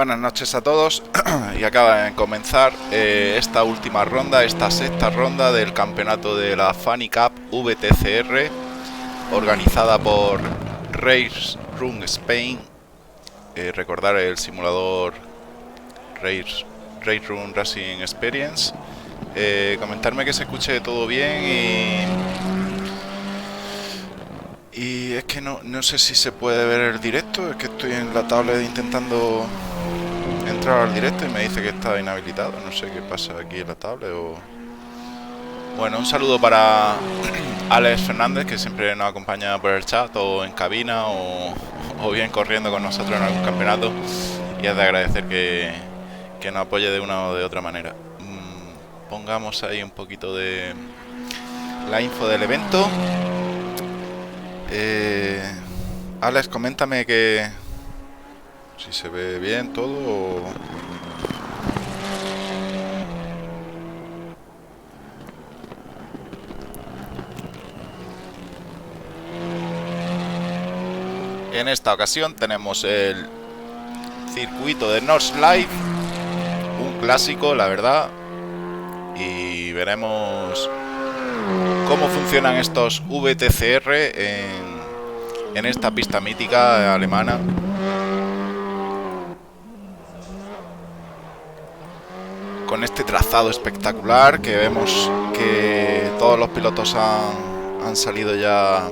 Buenas noches a todos y acaba de comenzar esta última ronda, esta sexta ronda del campeonato de la Funny Cup VTCR organizada por Race Room Spain. Recordar el simulador Race Room Racing Experience. Comentarme que se escuche todo bien y es que no sé si se puede ver el directo. Es que estoy en la tablet intentando entrar al directo y me dice que está inhabilitado. No sé qué pasa aquí en la tablet o... Bueno, un saludo para Alex Fernández, que siempre nos acompaña por el chat o en cabina o bien corriendo con nosotros en algún campeonato, y es de agradecer que nos apoye de una o de otra manera. Pongamos ahí un poquito de la info del evento. Alex, coméntame que si se ve bien todo o... En esta ocasión tenemos el circuito de Nordschleife, un clásico, la verdad, y veremos cómo funcionan estos VTCR en esta pista mítica alemana. Con este trazado espectacular que vemos que todos los pilotos han salido ya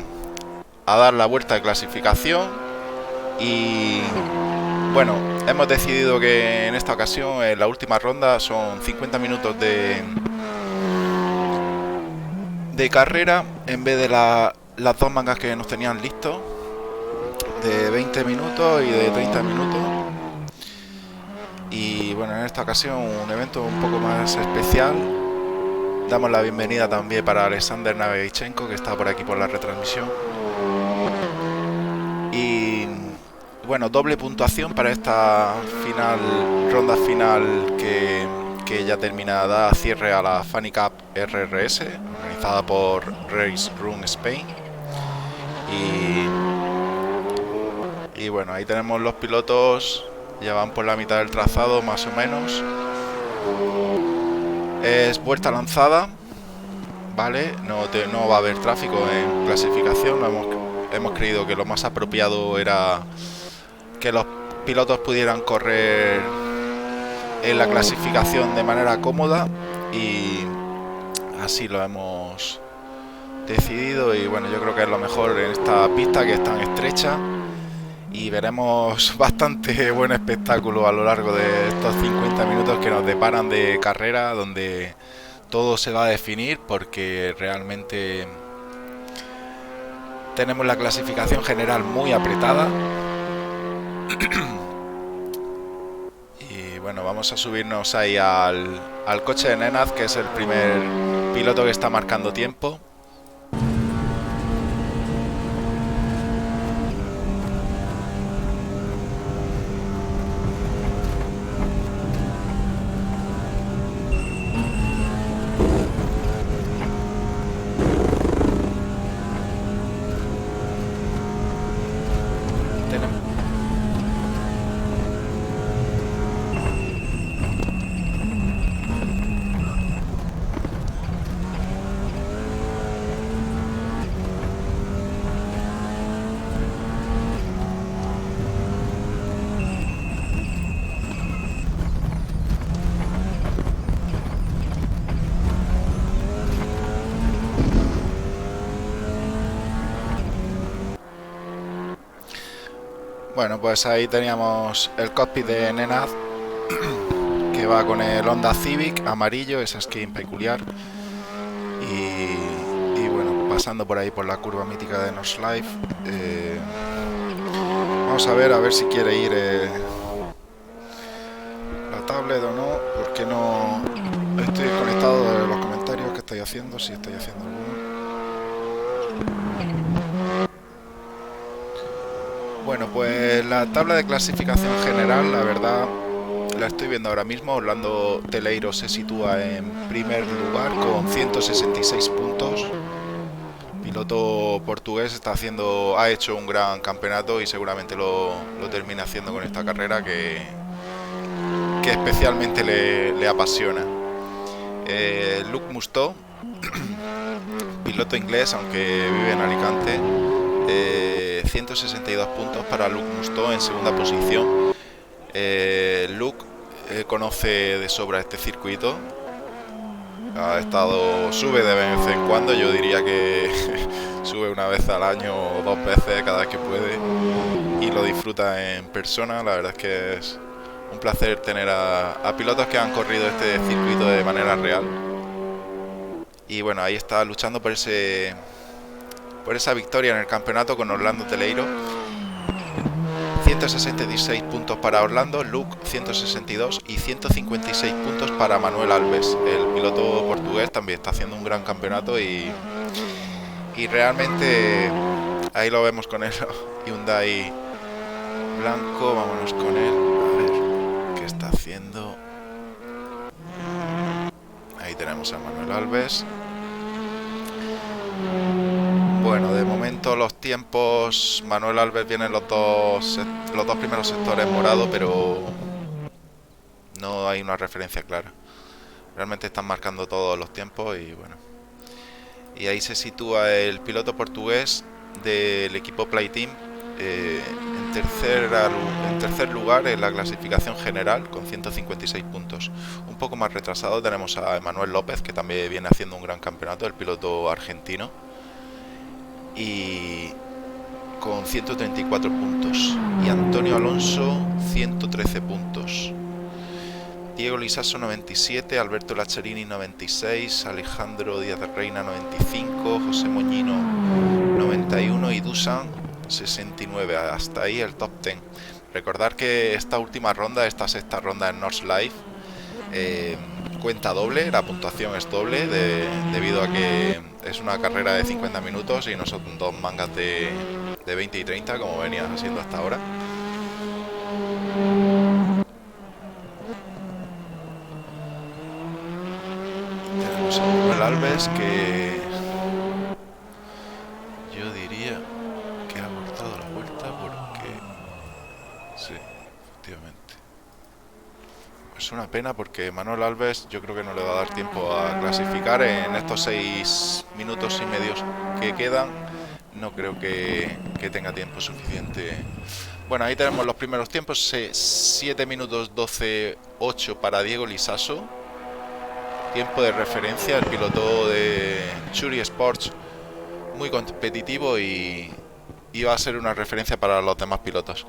a dar la vuelta de clasificación. Y bueno, hemos decidido que en esta ocasión, en la última ronda, son 50 minutos de carrera en vez de las dos mangas que nos tenían listos, de 20 minutos y de 30 minutos. Y bueno, en esta ocasión un evento un poco más especial. Damos la bienvenida también para Alexander Navichenko, que está por aquí por la retransmisión. Y bueno, doble puntuación para esta ronda final que ya termina, da cierre a la Funny Cup RRS, organizada por Race Room Spain. Y bueno, ahí tenemos los pilotos, ya van por la mitad del trazado más o menos. Es vuelta lanzada, ¿vale? No va a haber tráfico en clasificación. Hemos creído que lo más apropiado era que los pilotos pudieran correr en la clasificación de manera cómoda, y así lo hemos decidido. Y bueno, yo creo que es lo mejor en esta pista, que es tan estrecha, y veremos bastante buen espectáculo a lo largo de estos 50 minutos que nos deparan de carrera, donde todo se va a definir, porque realmente tenemos la clasificación general muy apretada. Y bueno, vamos a subirnos ahí al coche de Nenad, que es el primer piloto que está marcando tiempo. Bueno, pues ahí teníamos el cockpit de Nenad, que va con el Honda Civic amarillo, esa skin peculiar. Y bueno, pasando por ahí por la curva mítica de Nordschleife. Vamos a ver si quiere ir la tablet o no, porque no estoy desconectado de los comentarios que estoy haciendo, si estoy haciendo alguno. Bueno, pues la tabla de clasificación general, la verdad, la estoy viendo ahora mismo. Orlando Teleiro se sitúa en primer lugar con 166 puntos. Piloto portugués ha hecho un gran campeonato y seguramente lo termina haciendo con esta carrera, que que especialmente le apasiona. Luc Moustot, piloto inglés, aunque vive en Alicante. 162 puntos para Luc Moustot en segunda posición. Luc conoce de sobra este circuito. Sube de vez en cuando, yo diría que sube una vez al año o 2 veces cada vez que puede, y lo disfruta en persona. La verdad es que es un placer tener a pilotos que han corrido este circuito de manera real. Y bueno, ahí está luchando por esa victoria en el campeonato con Orlando Teleiro. 166 puntos para Orlando, Luc 162 y 156 puntos para Manuel Alves. El piloto portugués también está haciendo un gran campeonato y realmente ahí lo vemos con el Hyundai blanco. Vámonos con él, a ver qué está haciendo. Ahí tenemos a Manuel Alves. Bueno, de momento los tiempos, Manuel Alves viene en los dos primeros sectores morados, pero no hay una referencia clara. Realmente están marcando todos los tiempos y bueno. Y ahí se sitúa el piloto portugués del equipo Playteam en tercer lugar en la clasificación general con 156 puntos. Un poco más retrasado tenemos a Emanuel López, que también viene haciendo un gran campeonato, el piloto argentino, y con 134 puntos, y Antonio Alonso 113 puntos. Diego Lisaso 97, Alberto Laccherini 96, Alejandro Díaz de Reina 95, José Moñino 91 y Dusan 69. Hasta ahí el top 10. Recordar que esta sexta ronda en North Life, cuenta doble, la puntuación es doble debido a que es una carrera de 50 minutos y no son dos mangas de 20 y 30 como venías haciendo hasta ahora. Tenemos a Manuel Alves, que yo diría que ha cortado la vuelta porque sí, efectivamente. Es una pena porque Manuel Alves yo creo que no le va a dar tiempo a clasificar en estos 6 minutos y medios que quedan. No creo que tenga tiempo suficiente. Bueno, ahí tenemos los primeros tiempos. 7 minutos 12.8 para Diego Lisaso. Tiempo de referencia, el piloto de Churi Sports, muy competitivo y va a ser una referencia para los demás pilotos.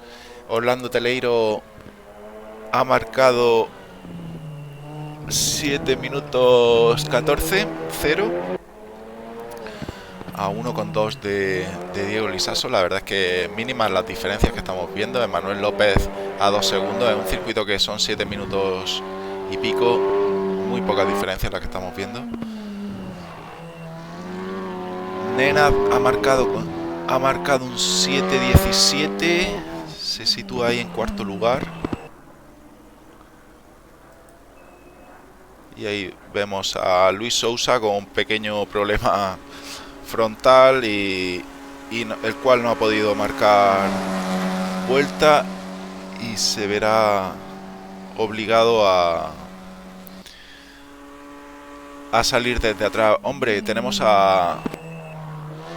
Orlando Teleiro ha marcado 7 minutos 14.0 a 1,2 de Diego Lisaso. La verdad es que mínimas las diferencias que estamos viendo. Emanuel López a 2 segundos en un circuito que son 7 minutos y pico. Muy pocas diferencias las que estamos viendo. Nena ha marcado un 7.17. Se sitúa ahí en cuarto lugar. Y ahí vemos a Luis Sousa con un pequeño problema frontal y el cual no ha podido marcar vuelta y se verá obligado a salir desde atrás. Hombre, tenemos a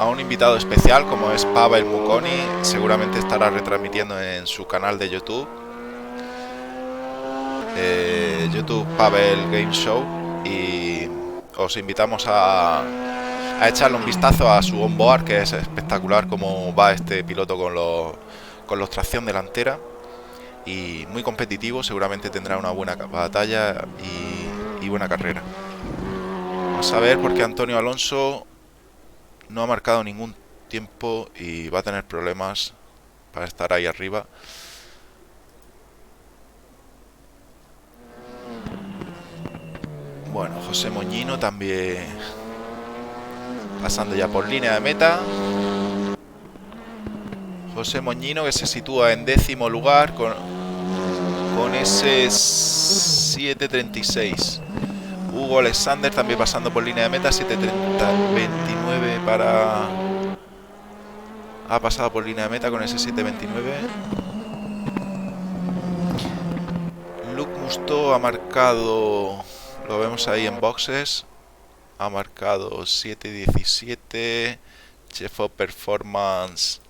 un invitado especial como es Pavel Mukoni. Seguramente estará retransmitiendo en su canal de YouTube, Pavel Game Show, y os invitamos a echarle un vistazo a su onboard, que es espectacular como va este piloto con los tracción delantera, y muy competitivo. Seguramente tendrá una buena batalla y buena carrera. Vamos a ver, porque Antonio Alonso no ha marcado ningún tiempo y va a tener problemas para estar ahí arriba. Bueno, José Moñino también pasando ya por línea de meta. José Moñino, que se sitúa en 10º lugar con ese 7.36. Hugo Alexander también pasando por línea de meta, 7.30.29 para... Ha pasado por línea de meta con ese 7.29. Luke Musto ha marcado, lo vemos ahí en boxes, ha marcado 7.17. Chefo Performance,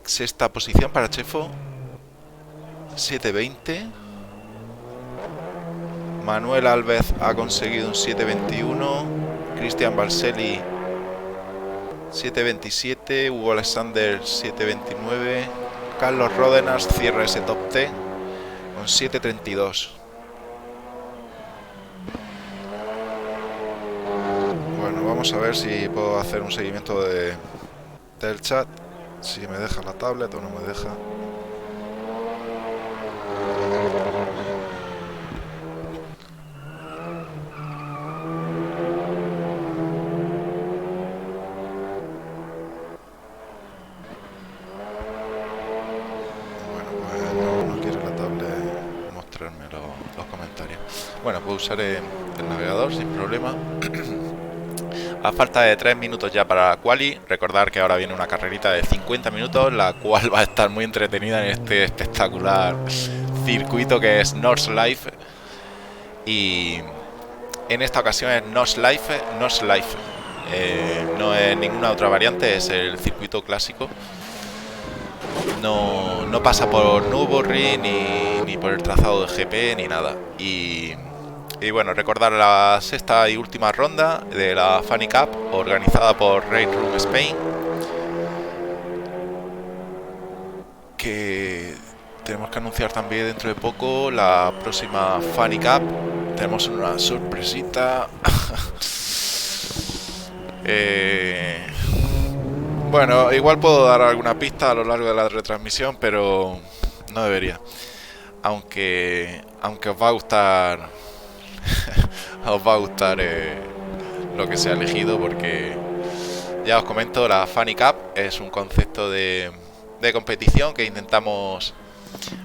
sexta posición para Chefo, 7.20. Manuel Alves ha conseguido un 7.21. Cristian Balselli 7.27. Hugo Alexander 7.29. Carlos Ródenas cierra ese top 10 con 7.32. Bueno, vamos a ver si puedo hacer un seguimiento del chat, si me deja la tablet o no me deja. Bueno, puedo usar el navegador sin problema. A falta de 3 minutos ya para la quali, recordar que ahora viene una carrerita de 50 minutos, la cual va a estar muy entretenida en este espectacular circuito que es North Life. Y en esta ocasión es North Life. No es ninguna otra variante, es el circuito clásico. No pasa por Newbury ni por el trazado de GP ni nada. Y bueno, recordar la sexta y última ronda de la Funny Cup organizada por Raid Room Spain, que tenemos que anunciar también dentro de poco la próxima Funny Cup. Tenemos una sorpresita. Bueno, igual puedo dar alguna pista a lo largo de la retransmisión, pero no debería. Aunque os va a gustar os va a gustar lo que se ha elegido, porque ya os comento, la Funny Cup es un concepto de competición que intentamos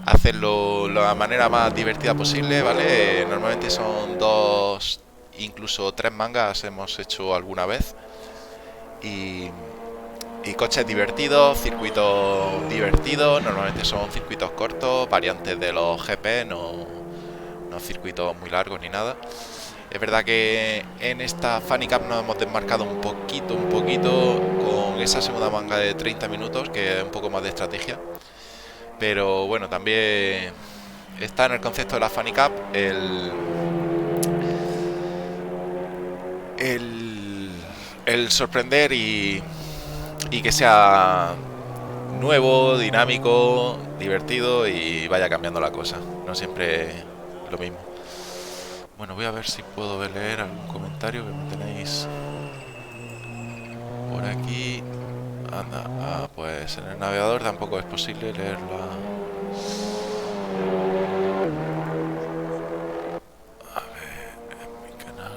hacerlo de la manera más divertida posible, ¿vale? Normalmente son 2, incluso 3 mangas hemos hecho alguna vez, y coches divertidos, circuitos divertidos. Normalmente son circuitos cortos, variantes de los GP, no circuitos muy largos ni nada. Es verdad que en esta Funny Cup nos hemos desmarcado un poquito con esa segunda manga de 30 minutos, que es un poco más de estrategia. Pero bueno, también está en el concepto de la Funny Cup el sorprender y que sea nuevo, dinámico, divertido y vaya cambiando la cosa. No siempre lo mismo. Bueno, voy a ver si puedo leer algún comentario que me tenéis por aquí. Anda, pues en el navegador tampoco es posible leerla. A ver, en mi canal.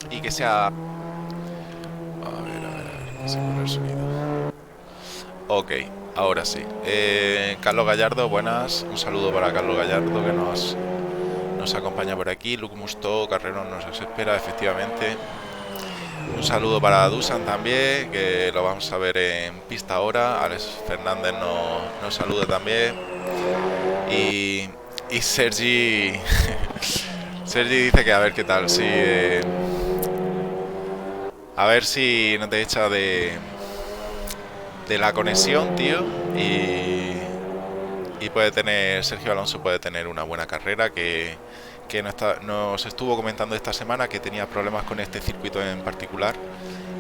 Y que sea... A ver, que se pone el sonido. Ok, ahora sí. Carlos Gallardo, buenas. Un saludo para Carlos Gallardo, que nos acompaña por aquí. Luke Musto, Carrero nos espera, efectivamente. Un saludo para Dusan también, que lo vamos a ver en pista ahora. Alex Fernández nos saluda también. Y Sergi... Sergi dice que a ver qué tal, sí. A ver si no te echa de la conexión, tío, y puede tener, Sergio Alonso puede tener una buena carrera, que nos estuvo comentando esta semana que tenía problemas con este circuito en particular,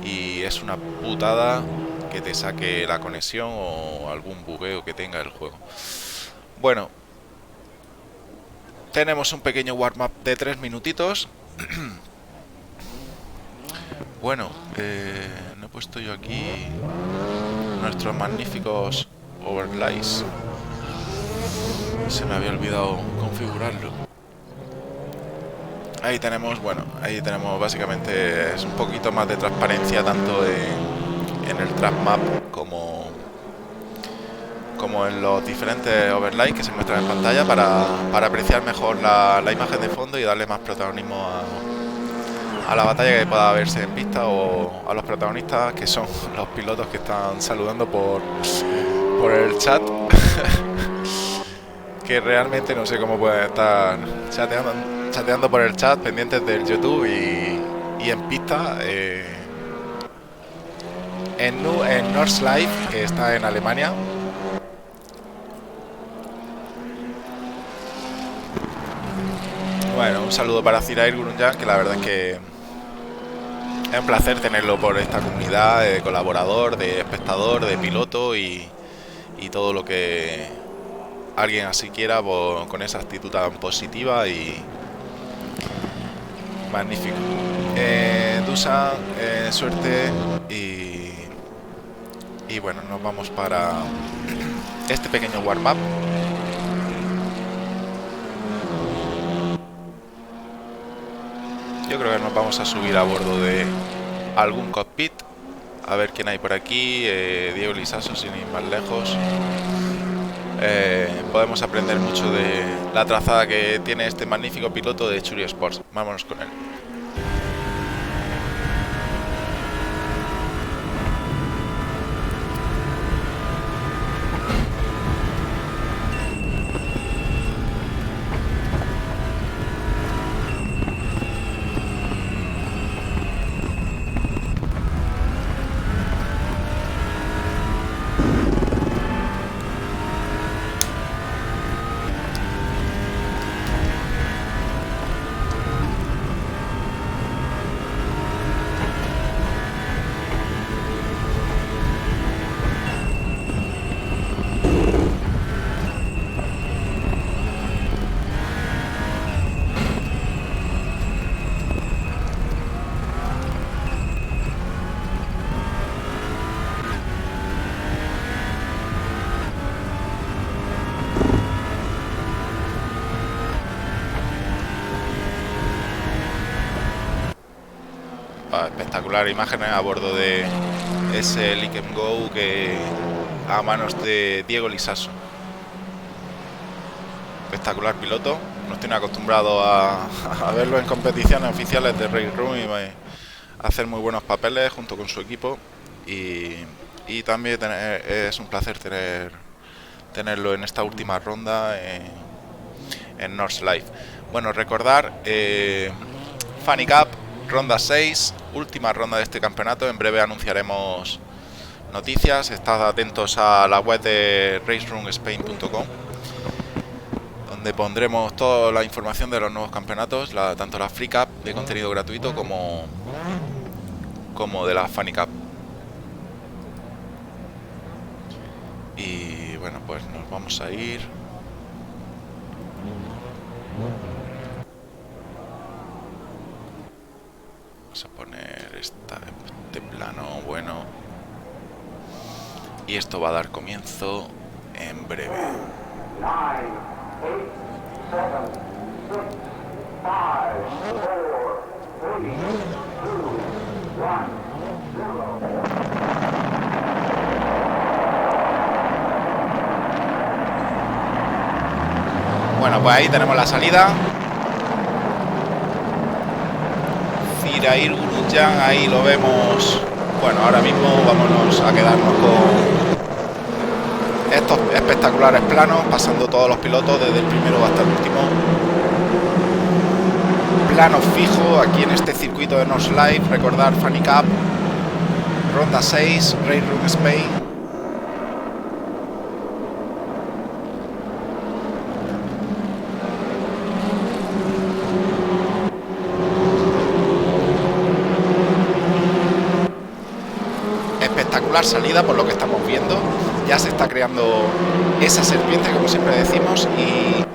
y es una putada que te saque la conexión o algún bugueo que tenga el juego. Bueno, tenemos un pequeño warm-up de 3 minutitos. Bueno, no he puesto yo aquí nuestros magníficos overlays. Se me había olvidado configurarlo. Ahí tenemos, bueno, básicamente es un poquito más de transparencia tanto en el track map como en los diferentes overlays que se muestran en pantalla para apreciar mejor la imagen de fondo y darle más protagonismo a la batalla que pueda verse en pista o a los protagonistas, que son los pilotos que están saludando por el chat. Que realmente no sé cómo pueden estar chateando por el chat, pendientes del YouTube y en pista. En Nordschleife, que está en Alemania. Bueno, un saludo para Cirair Gurunjan, que la verdad es que es un placer tenerlo por esta comunidad de colaborador, de espectador, de piloto y todo lo que alguien así quiera, con esa actitud tan positiva y magnífico. Dusan, suerte y bueno, nos vamos para este pequeño warm-up. Yo creo que nos vamos a subir a bordo de algún cockpit. A ver quién hay por aquí. Diego Lisaso, sin ir más lejos. Podemos aprender mucho de la trazada que tiene este magnífico piloto de Chury Sports. Vámonos con él. Espectacular imágenes a bordo de ese Liken Go que a manos de Diego Lisaso. Espectacular piloto. No estoy acostumbrado a verlo en competiciones oficiales de Race Room y hacer muy buenos papeles junto con su equipo y también es un placer tenerlo en esta última ronda en Nordschleife. Bueno, recordar Funny Cup ronda 6, última ronda de este campeonato. En breve anunciaremos noticias. Estad atentos a la web de raceroomspain.com, donde pondremos toda la información de los nuevos campeonatos, tanto la Free Cup de contenido gratuito como de la Funny Cup. Y bueno, pues nos vamos a ir. Vamos a poner este plano bueno. Y esto va a dar comienzo en breve. 9, 8, 7, 6, 5, 4, 3, 2, 1, 0. Bueno, pues ahí tenemos la salida. Cirair Gurunjan, ahí lo vemos. Bueno, ahora mismo vámonos a quedarnos con estos espectaculares planos, pasando todos los pilotos desde el primero hasta el último. Plano fijo aquí en este circuito de Nordschleife. Recordar Funny Cup ronda 6, Race Room Spain. Espectacular salida por lo que estamos viendo. Ya se está creando esa serpiente, como siempre decimos, y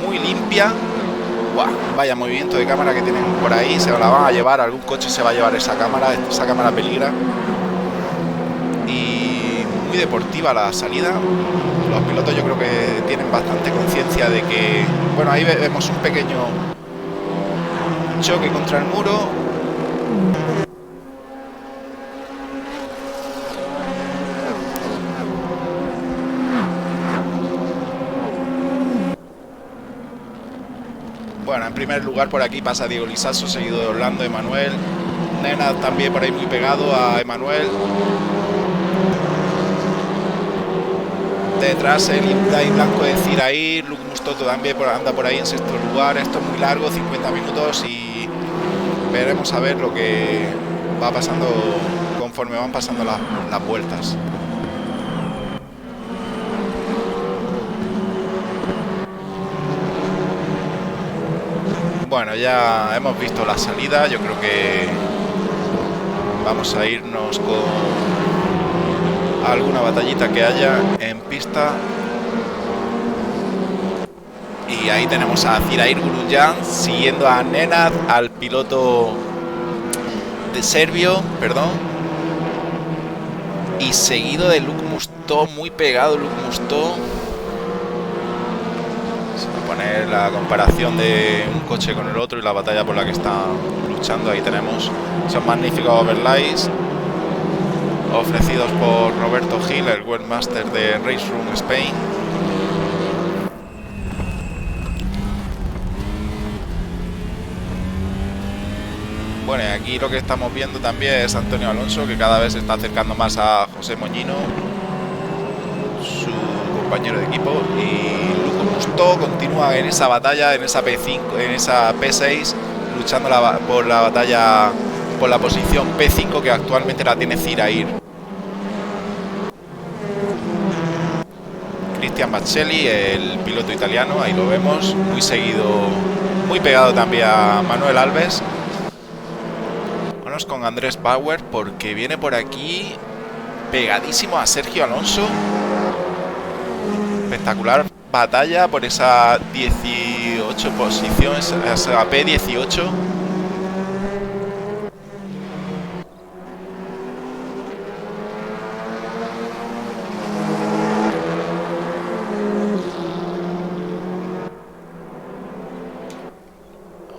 muy limpia. ¡Buah! Vaya movimiento de cámara que tienen por ahí. Se la van a llevar, algún coche se va a llevar esa cámara peligra. Y muy deportiva la salida. Los pilotos yo creo que tienen bastante conciencia de que, bueno, ahí vemos un pequeño choque contra el muro. Bueno, en primer lugar por aquí pasa Diego Lisaso, seguido de Orlando, Emanuel. Nena también por ahí muy pegado a Emanuel. Detrás el Hyundai blanco de Cirair. Luke Mustoto también anda por ahí en sexto lugar. Esto es muy largo, 50 minutos, y veremos a ver lo que va pasando conforme van pasando las vueltas. Bueno, ya hemos visto la salida. Yo creo que vamos a irnos con alguna batallita que haya en pista. Y ahí tenemos a Cirair Gurunjan siguiendo a Nenad, al piloto de Serbio, perdón. Y seguido de Luke Musto, muy pegado Luke Musto. Poner la comparación de un coche con el otro y la batalla por la que están luchando. Ahí tenemos esos magníficos overlays ofrecidos por Roberto Gil, el webmaster de Race Room Spain. Bueno, y aquí lo que estamos viendo también es Antonio Alonso, que cada vez se está acercando más a José Moñino, su compañero de equipo, y Luke Musto continúa en esa batalla, en esa P5, en esa P6, luchando por la batalla por la posición P5, que actualmente la tiene Cirair. Cristian Baccelli, el piloto italiano, ahí lo vemos, muy seguido, muy pegado también a Manuel Alves. Vamos con Andrés Bauer, porque viene por aquí pegadísimo a Sergio Alonso. Espectacular batalla por esa 18 posición, esa P18.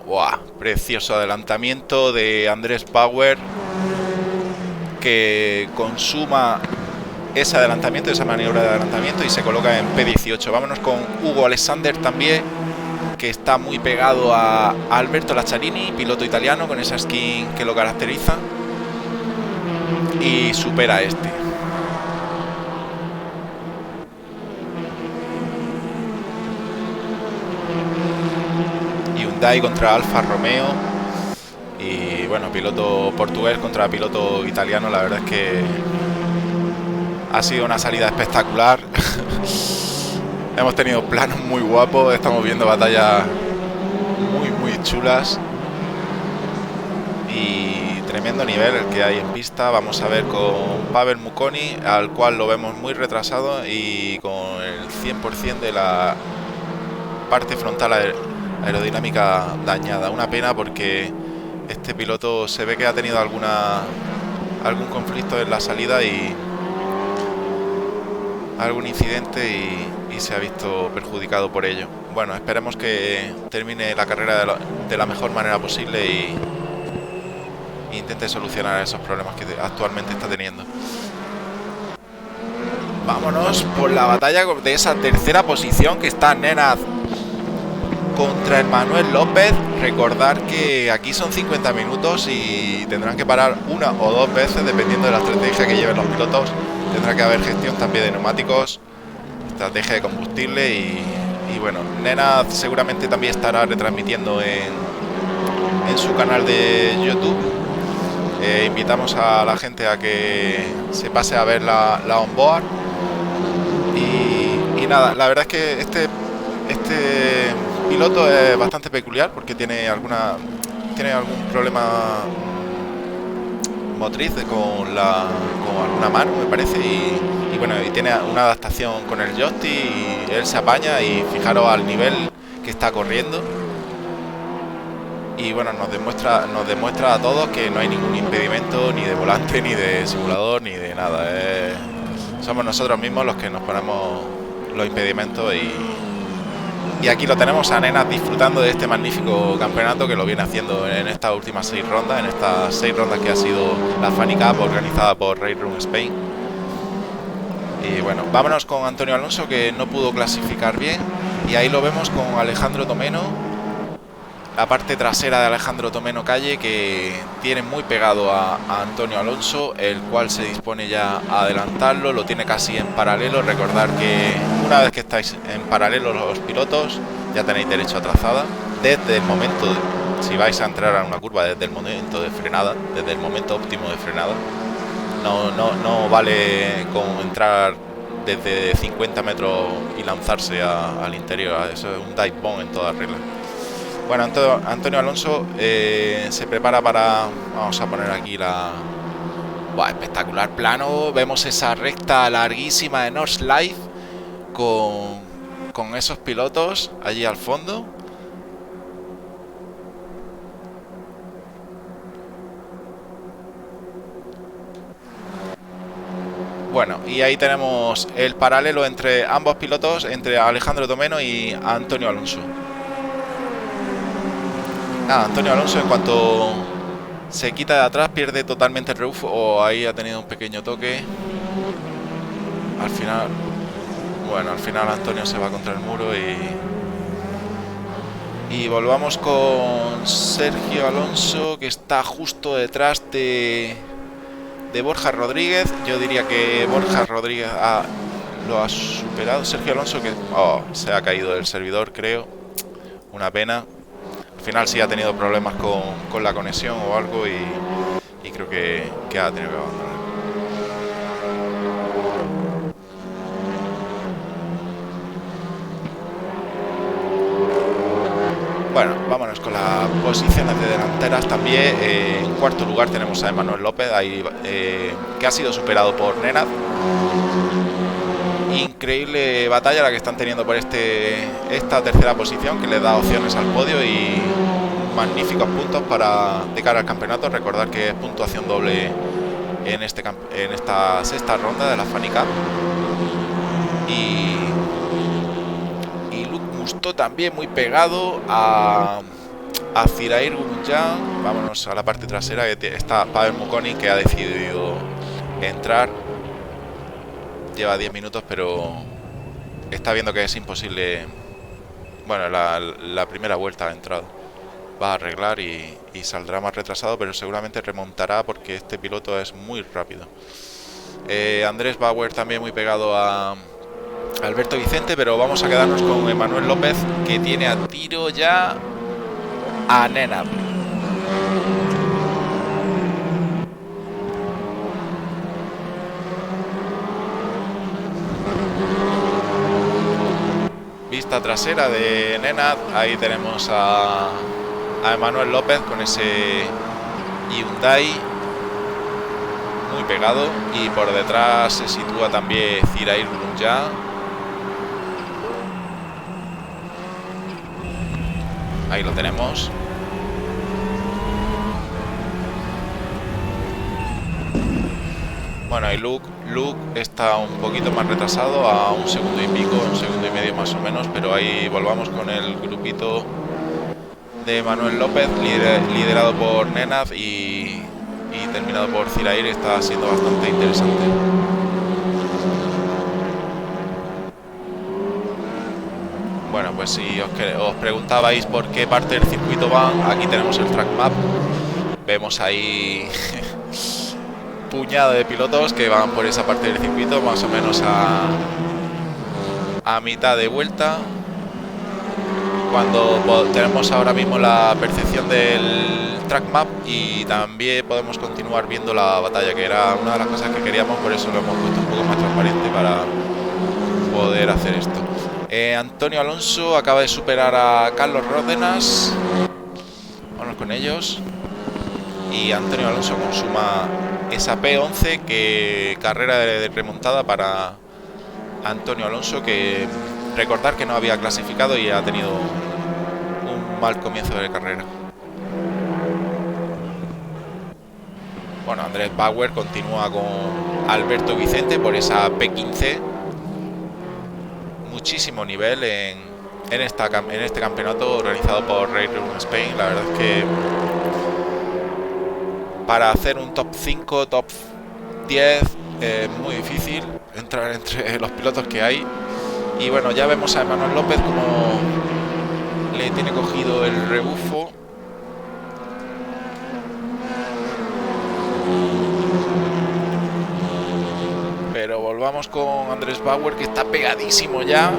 ¡Buah! Precioso adelantamiento de Andrés Bauer, que consuma ese adelantamiento, esa maniobra de adelantamiento, y se coloca en P18. Vámonos con Hugo Alexander también, que está muy pegado a Alberto Lacciarini, piloto italiano, con esa skin que lo caracteriza, y supera a este. Hyundai contra Alfa Romeo, y bueno, piloto portugués contra piloto italiano. La verdad es que ha sido una salida espectacular. Hemos tenido planos muy guapos, estamos viendo batallas muy chulas y tremendo nivel el que hay en pista. Vamos a ver con Pavel Mukoni, al cual lo vemos muy retrasado y con el 100% de la parte frontal aerodinámica dañada. Una pena, porque este piloto se ve que ha tenido algún conflicto en la salida y algún incidente, y se ha visto perjudicado por ello. Bueno, esperemos que termine la carrera de la mejor manera posible y intente solucionar esos problemas que actualmente está teniendo. Vámonos por la batalla de esa tercera posición, que está Nenad contra Emanuel López. Recordar que aquí son 50 minutos y tendrán que parar una o dos veces dependiendo de la estrategia que lleven los pilotos. Tendrá que haber gestión también de neumáticos, estrategia de combustible, y bueno, Nenad seguramente también estará retransmitiendo en su canal de YouTube. Invitamos a la gente a que se pase a ver la onboard. Y nada, la verdad es que este piloto es bastante peculiar, porque tiene algún problema motriz con alguna mano, me parece, y bueno, y tiene una adaptación con el joystick, y él se apaña, y fijaros al nivel que está corriendo. Y bueno, nos demuestra a todos que no hay ningún impedimento, ni de volante, ni de simulador, ni de nada. Somos nosotros mismos los que nos ponemos los impedimentos, y aquí lo tenemos a Nenad disfrutando de este magnífico campeonato, que lo viene haciendo en estas últimas 6 rondas, en estas 6 rondas que ha sido la Funny Cup organizada por Race Room Spain. Y bueno, vámonos con Antonio Alonso, que no pudo clasificar bien, y ahí lo vemos con Alejandro Domeno, la parte trasera de Alejandro Tomeno Calle, que tiene muy pegado a Antonio Alonso, el cual se dispone ya a adelantarlo, lo tiene casi en paralelo. Recordar que una vez que estáis en paralelo los pilotos, ya tenéis derecho a trazada. Desde el momento, si vais a entrar a una curva, desde el momento de frenada, desde el momento óptimo de frenada, no vale con entrar desde 50 metros y lanzarse al interior. Eso es un dive bomb en todas reglas. Bueno, Antonio Alonso se prepara para... Vamos a poner aquí la... Buah, espectacular plano. Vemos esa recta larguísima de Nordschleife con esos pilotos allí al fondo. Bueno, y ahí tenemos el paralelo entre ambos pilotos, entre Alejandro Tomeno y Antonio Alonso. Nada, Antonio Alonso, en cuanto se quita de atrás, pierde totalmente el rebufo. O ahí ha tenido un pequeño toque. Al final, bueno, al final Antonio se va contra el muro y volvamos con Sergio Alonso, que está justo detrás de Borja Rodríguez. Yo diría que Borja Rodríguez lo ha superado. Sergio Alonso, que se ha caído del servidor, creo. Una pena. Al final sí ha tenido problemas con la conexión o algo y creo que ha tenido que abandonar. Bueno, vámonos con las posiciones de delanteras también. En cuarto lugar tenemos a Emmanuel López, ahí, que ha sido superado por Nenad. Increíble batalla la que están teniendo por esta tercera posición, que les da opciones al podio y magníficos puntos de cara al campeonato. Recordar que es puntuación doble en esta sexta ronda de la Fanny Cup. Y Luke Musto también muy pegado a Zirair Gurunjan. Vámonos a la parte trasera, que está Pavel Mukoni, que ha decidido entrar. Lleva 10 minutos, pero está viendo que es imposible. Bueno, la primera vuelta ha entrado. Va a arreglar y saldrá más retrasado, pero seguramente remontará porque este piloto es muy rápido. Andrés Bauer también muy pegado a Alberto Vicente, pero vamos a quedarnos con Emmanuel López, que tiene a tiro ya a Nenad. Vista trasera de Nenad, ahí tenemos a Emmanuel López con ese Hyundai muy pegado, y por detrás se sitúa también Zirair Gurunjan. Ahí lo tenemos. Bueno, y Luke está un poquito más retrasado, a un segundo y pico, un segundo y medio más o menos, pero ahí volvamos con el grupito de Manuel López, liderado por Nenad y terminado por Zirair. Está siendo bastante interesante. Bueno, pues si os preguntabais por qué parte del circuito van, aquí tenemos el track map. Vemos ahí puñado de pilotos que van por esa parte del circuito, más o menos a mitad de vuelta. Cuando tenemos ahora mismo la percepción del track map, y también podemos continuar viendo la batalla, que era una de las cosas que queríamos, por eso lo hemos puesto un poco más transparente para poder hacer esto. Antonio Alonso acaba de superar a Carlos Ródenas. Vamos con ellos. Y Antonio Alonso consuma esa P11, que carrera de remontada para Antonio Alonso, que recordar que no había clasificado y ha tenido un mal comienzo de carrera. Bueno, Andrés Bauer continúa con Alberto Vicente por esa P15. Muchísimo nivel en este campeonato organizado por Railroad Spain. La verdad es que para hacer un top 5, top 10 es muy difícil entrar entre los pilotos que hay. Y bueno, ya vemos a Emmanuel López como le tiene cogido el rebufo. Pero volvamos con Andrés Bauer, que está pegadísimo ya.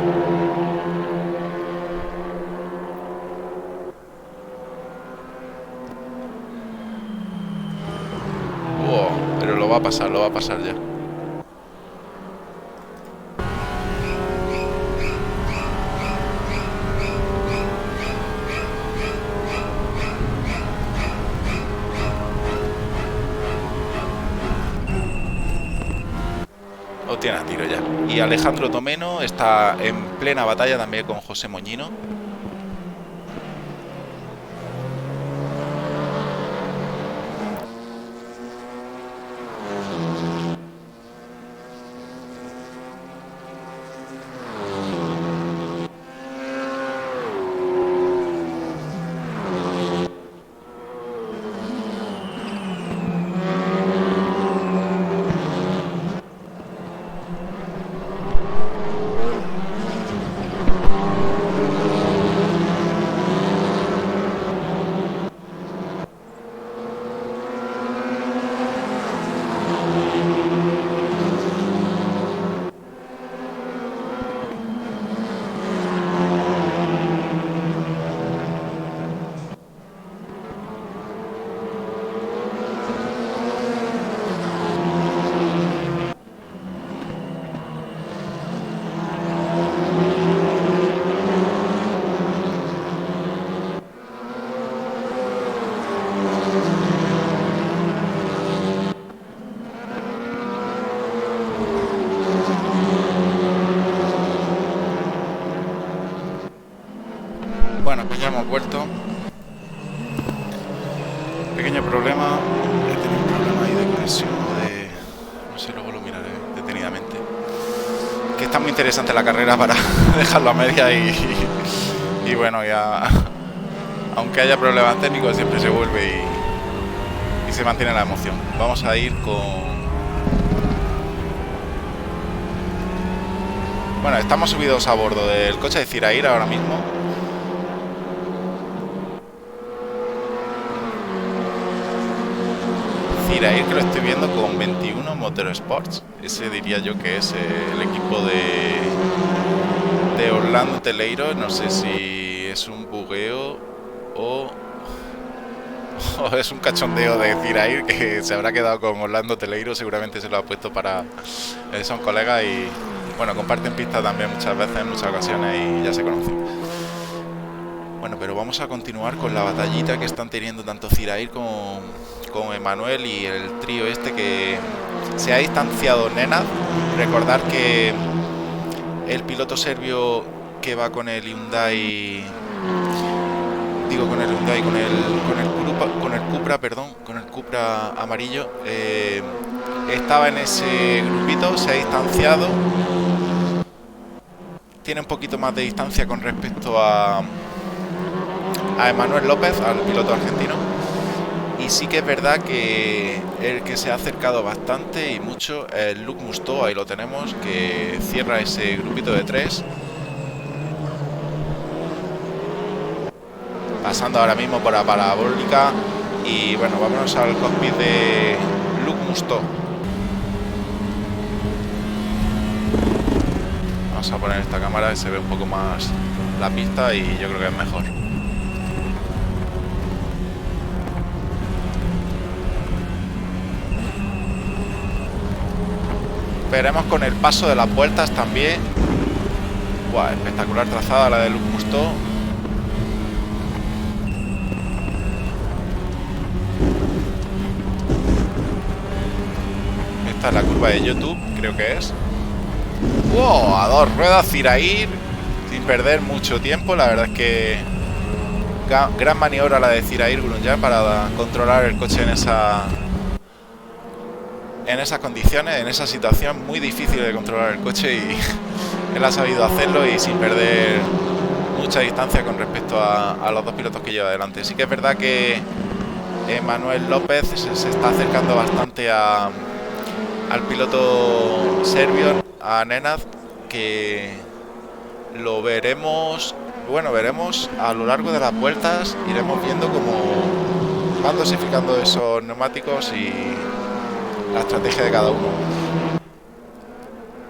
Pero lo va a pasar ya. Lo tiene a tiro ya. Y Alejandro Tomeno está en plena batalla también con José Moñino. Bueno, pues ya hemos vuelto. Pequeño problema. He tenido un problema ahí de conexión. No sé, luego lo miraré detenidamente. Que está muy interesante la carrera para dejarlo a media y bueno, ya. Aunque haya problemas técnicos, siempre se vuelve y se mantiene la emoción. Vamos a ir con... Bueno, estamos subidos a bordo del coche de Zirair ahora mismo. Zirair, que lo estoy viendo con 21 Motorsports. Ese diría yo que es el equipo de Orlando Teleiro. No sé si es un bugueo o es un cachondeo de Zirair, que se habrá quedado con Orlando Teleiro. Seguramente se lo ha puesto para... son colegas y bueno, comparten pista también muchas veces, en muchas ocasiones, y ya se conocen. Bueno, pero vamos a continuar con la batallita que están teniendo tanto Zirair con Emanuel y el trío este, que se ha distanciado Nenad. Recordar que el piloto serbio que va con el Hyundai, con el Cupra amarillo, estaba en ese grupito, se ha distanciado, tiene un poquito más de distancia con respecto a Emanuel López, al piloto argentino. Y sí que es verdad que el que se ha acercado bastante y mucho es Luke Musto. Ahí lo tenemos, que cierra ese grupito de 3. Pasando ahora mismo por la parabólica. Y bueno, vámonos al cockpit de Luke Musto. Vamos a poner esta cámara que se ve un poco más la pista y yo creo que es mejor. Veremos con el paso de las vueltas también. Buah, espectacular trazada la de Luke Musto. Esta es la curva de YouTube, creo que es. ¡Wow! A 2 ruedas Zirair, sin perder mucho tiempo. La verdad es que gran maniobra la de Zirair Grosjean para controlar el coche en esas condiciones, en esa situación muy difícil de controlar el coche, y él ha sabido hacerlo y sin perder mucha distancia con respecto a los dos pilotos que lleva delante. Sí que es verdad que Emanuel López se está acercando bastante al piloto serbio, a Nenad, que lo veremos Bueno, veremos a lo largo de las vueltas, iremos viendo cómo van dosificando esos neumáticos y la estrategia de cada uno.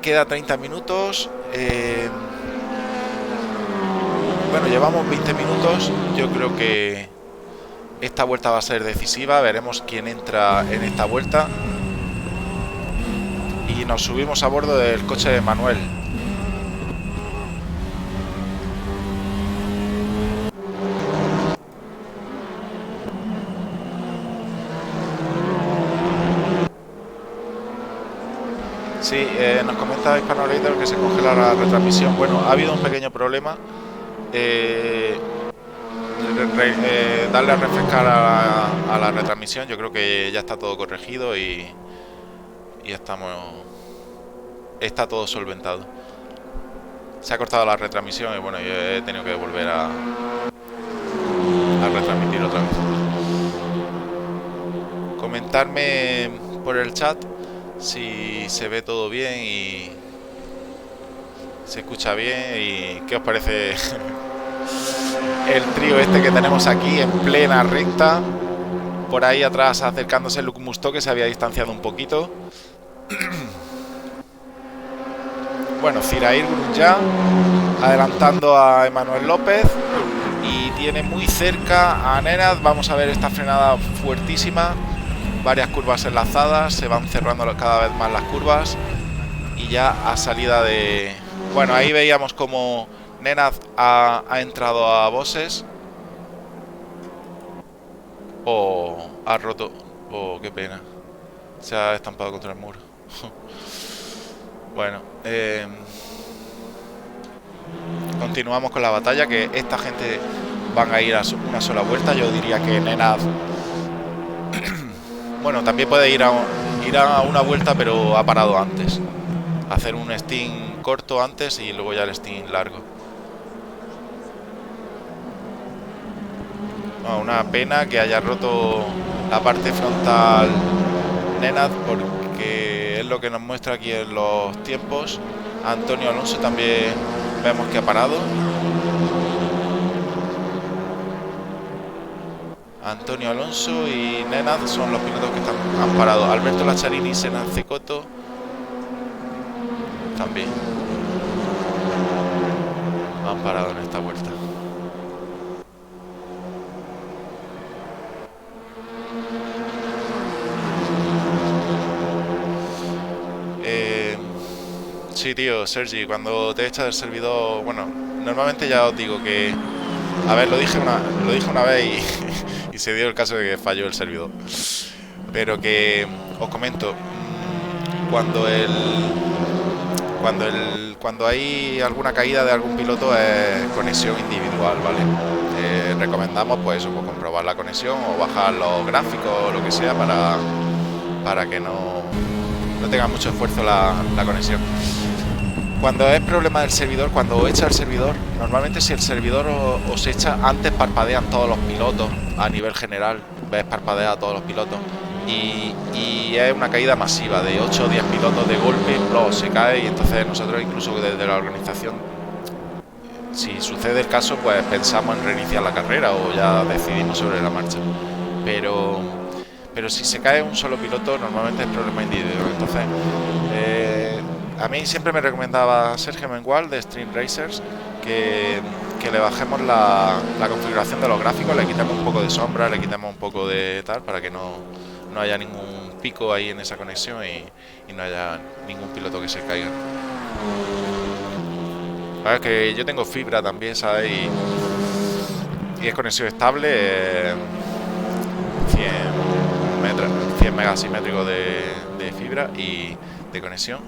Queda 30 minutos. Bueno, llevamos 20 minutos. Yo creo que esta vuelta va a ser decisiva. Veremos quién entra en esta vuelta. Y nos subimos a bordo del coche de Manuel. Sí, nos comenta Hispanorator que se congela la retransmisión. Bueno, ha habido un pequeño problema. Darle a refrescar a la retransmisión. Yo creo que ya está todo corregido y está todo solventado. Se ha cortado la retransmisión y bueno, yo he tenido que volver a retransmitir otra vez. Comentarme por el chat si se ve todo bien y se escucha bien y qué os parece el trío este que tenemos aquí en plena recta. Por ahí atrás acercándose Luke Musto, que se había distanciado un poquito. Bueno, Zirair Grunja adelantando a Emanuel López y tiene muy cerca a Nenad. Vamos a ver esta frenada fuertísima, varias curvas enlazadas, se van cerrando cada vez más las curvas y ya a salida de... Bueno, ahí veíamos como Nenad ha entrado a boxes. Ha roto. Qué pena. Se ha estampado contra el muro. Bueno, continuamos con la batalla, que esta gente van a ir a una sola vuelta. Yo diría que Nenad bueno, también puede ir a una vuelta, pero ha parado antes. Hacer un stint corto antes y luego ya el stint largo. No, una pena que haya roto la parte frontal Nenad, porque es lo que nos muestra aquí en los tiempos. Antonio Alonso también vemos que ha parado. Antonio Alonso y Nenad son los pilotos que han parado. Alberto Lacharini y Senad Cecotto también han parado en esta vuelta. Sí, tío, Sergi, cuando te echas del servidor, bueno, normalmente ya os digo que, a ver, lo dije una vez y se dio el caso de que falló el servidor. Pero que os comento, cuando hay alguna caída de algún piloto es conexión individual, ¿vale? Recomendamos pues eso, pues comprobar la conexión o bajar los gráficos o lo que sea para que no tenga mucho esfuerzo la conexión. Cuando es problema del servidor, cuando echa el servidor, normalmente si el servidor os echa, antes parpadean todos los pilotos a nivel general, ves parpadea a todos los pilotos y es una caída masiva de 8 o 10 pilotos de golpe, se cae y entonces nosotros incluso desde la organización, si sucede el caso, pues pensamos en reiniciar la carrera o ya decidimos sobre la marcha. Pero si se cae un solo piloto, normalmente es problema individual. Entonces, a mí siempre me recomendaba Sergio Mengual de Stream Racers que le bajemos la configuración de los gráficos, le quitemos un poco de sombra, le quitemos un poco de tal, para que no haya ningún pico ahí en esa conexión y no haya ningún piloto que se caiga. Es que yo tengo fibra también, ¿sabes? Y es conexión estable, 100 megas simétricos de fibra y de conexión.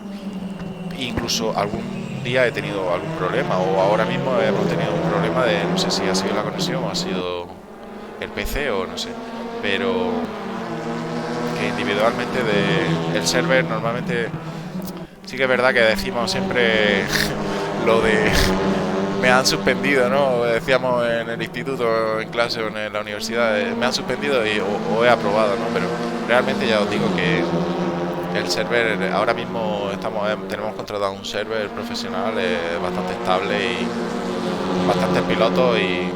Incluso algún día he tenido algún problema, o ahora mismo hemos tenido un problema de, no sé si ha sido la conexión o ha sido el PC o no sé, pero que individualmente el server normalmente sí que es verdad que decimos siempre lo de me han suspendido, ¿no? Decíamos en el instituto, en clase o en la universidad, me han suspendido o he aprobado, ¿no? Pero realmente ya os digo que el server, ahora mismo tenemos contratado un server profesional bastante estable bastantes pilotos y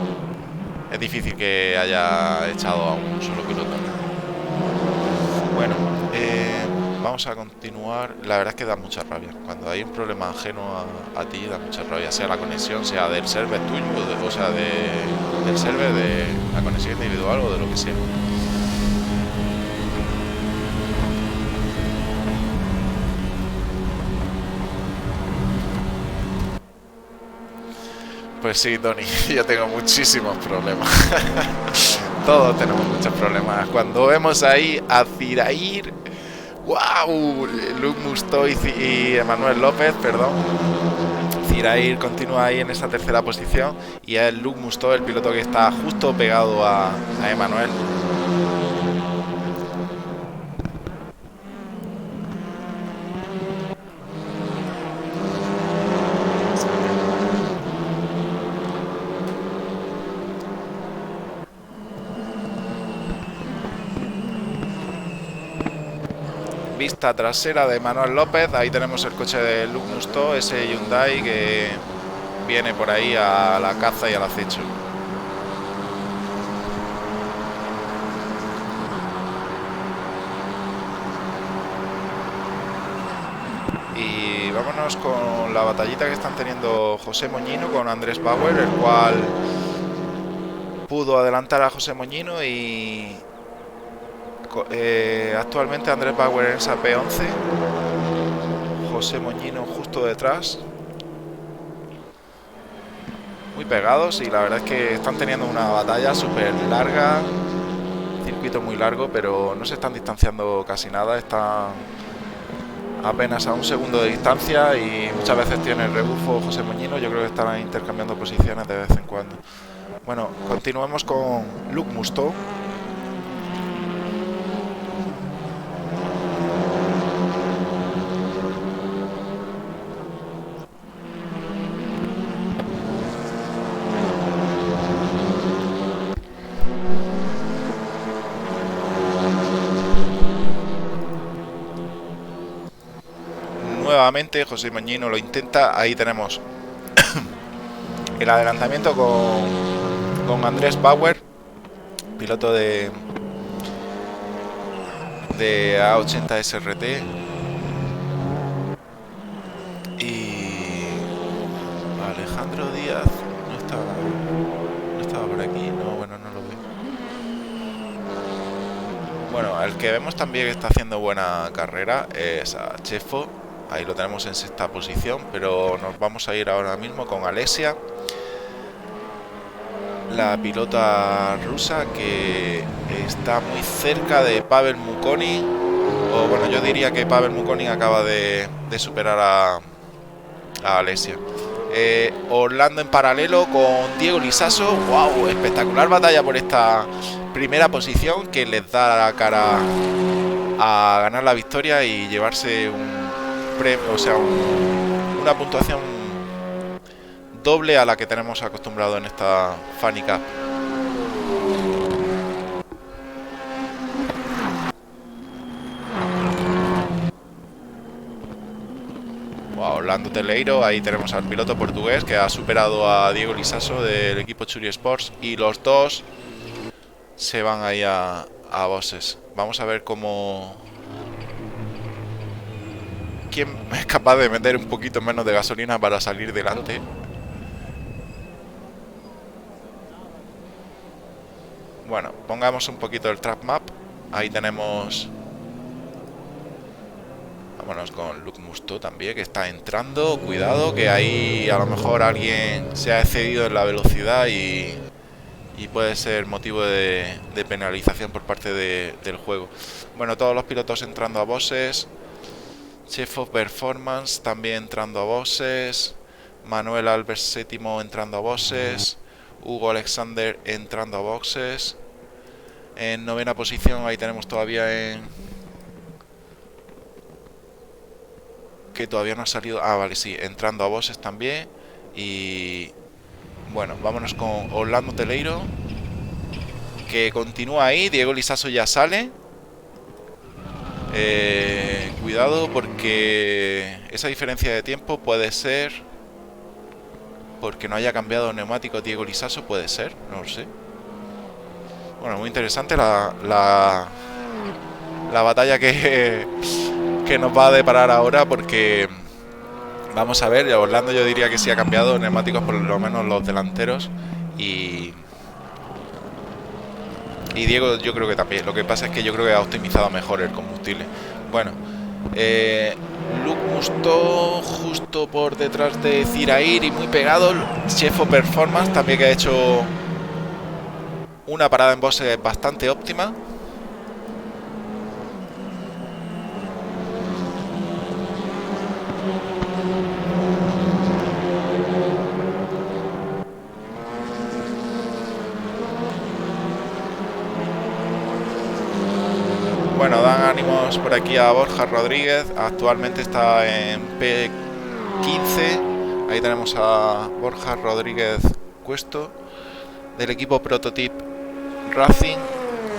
es difícil que haya echado a un solo piloto. Bueno, vamos a continuar. La verdad es que da mucha rabia. Cuando hay un problema ajeno a ti, da mucha rabia. Sea la conexión, sea del server tuyo, o sea, del server, de la conexión individual o de lo que sea. Pues sí, Tony, yo tengo muchísimos problemas. Todos tenemos muchos problemas. Cuando vemos ahí a Zirair, wow, Luke Musto y Emanuel López, perdón. Zirair continúa ahí en esa tercera posición y es Luke Musto el piloto que está justo pegado a Emanuel. Vista trasera de Manuel López, ahí tenemos el coche de Luke Musto, ese Hyundai que viene por ahí a la caza y al acecho. Y vámonos con la batallita que están teniendo José Moñino con Andrés Bauer, el cual pudo adelantar a José Moñino y actualmente Andrés Bauer en esa P11, José Moñino justo detrás, muy pegados y la verdad es que están teniendo una batalla súper larga, circuito muy largo, pero no se están distanciando casi nada, están apenas a un segundo de distancia y muchas veces tiene el rebufo José Moñino, yo creo que estarán intercambiando posiciones de vez en cuando. Bueno, continuemos con Luke Musto. Nuevamente José Moñino lo intenta, ahí tenemos el adelantamiento con Andrés Bauer, piloto de A80 SRT, y Alejandro Díaz no estaba por aquí, no, bueno, no lo veo. Bueno, el que vemos también que está haciendo buena carrera es a Chefo, ahí lo tenemos en sexta posición, pero nos vamos a ir ahora mismo con Alessia, la pilota rusa que está muy cerca de Pavel Mukoni, o bueno, yo diría que Pavel Mukoni acaba de superar a Alessia. Orlando en paralelo con Diego Lisaso, wow, espectacular batalla por esta primera posición que les da la cara a ganar la victoria y llevarse un premio, o sea, una puntuación doble a la que tenemos acostumbrado en esta Fanny Cup. Wow, Orlando Teleiro, ahí tenemos al piloto portugués que ha superado a Diego Lisaso del equipo Churi Sports y los dos se van ahí a boxes. Vamos a ver quién es capaz de meter un poquito menos de gasolina para salir delante. Bueno, pongamos un poquito el track map. Ahí tenemos... Vámonos con Luke Musto también, que está entrando. Cuidado, que ahí a lo mejor alguien se ha excedido en la velocidad y puede ser motivo de penalización por parte del juego. Bueno, todos los pilotos entrando a boxes. Chef of Performance también entrando a boxes. Manuel Albert VII entrando a boxes. Hugo Alexander entrando a boxes. En novena posición ahí tenemos todavía que todavía no ha salido. Ah, vale, sí, entrando a boxes también. Y bueno, vámonos con Orlando Teleiro, que continúa ahí. Diego Lisaso ya sale. Cuidado porque esa diferencia de tiempo puede ser porque no haya cambiado neumático Diego Lisaso, puede ser, no lo sé. Bueno, muy interesante la batalla que nos va a deparar ahora, porque vamos a ver, Orlando yo diría que sí ha cambiado neumáticos, por lo menos los delanteros, y Diego yo creo que también. Lo que pasa es que yo creo que ha optimizado mejor el combustible. Bueno, Luke Musto justo por detrás de Zirair y muy pegado. Chefo Performance también, que ha hecho una parada en boxe bastante óptima. Bueno, dan ánimos por aquí a Borja Rodríguez. Actualmente está en P15. Ahí tenemos a Borja Rodríguez Cuesto, del equipo Prototype Racing.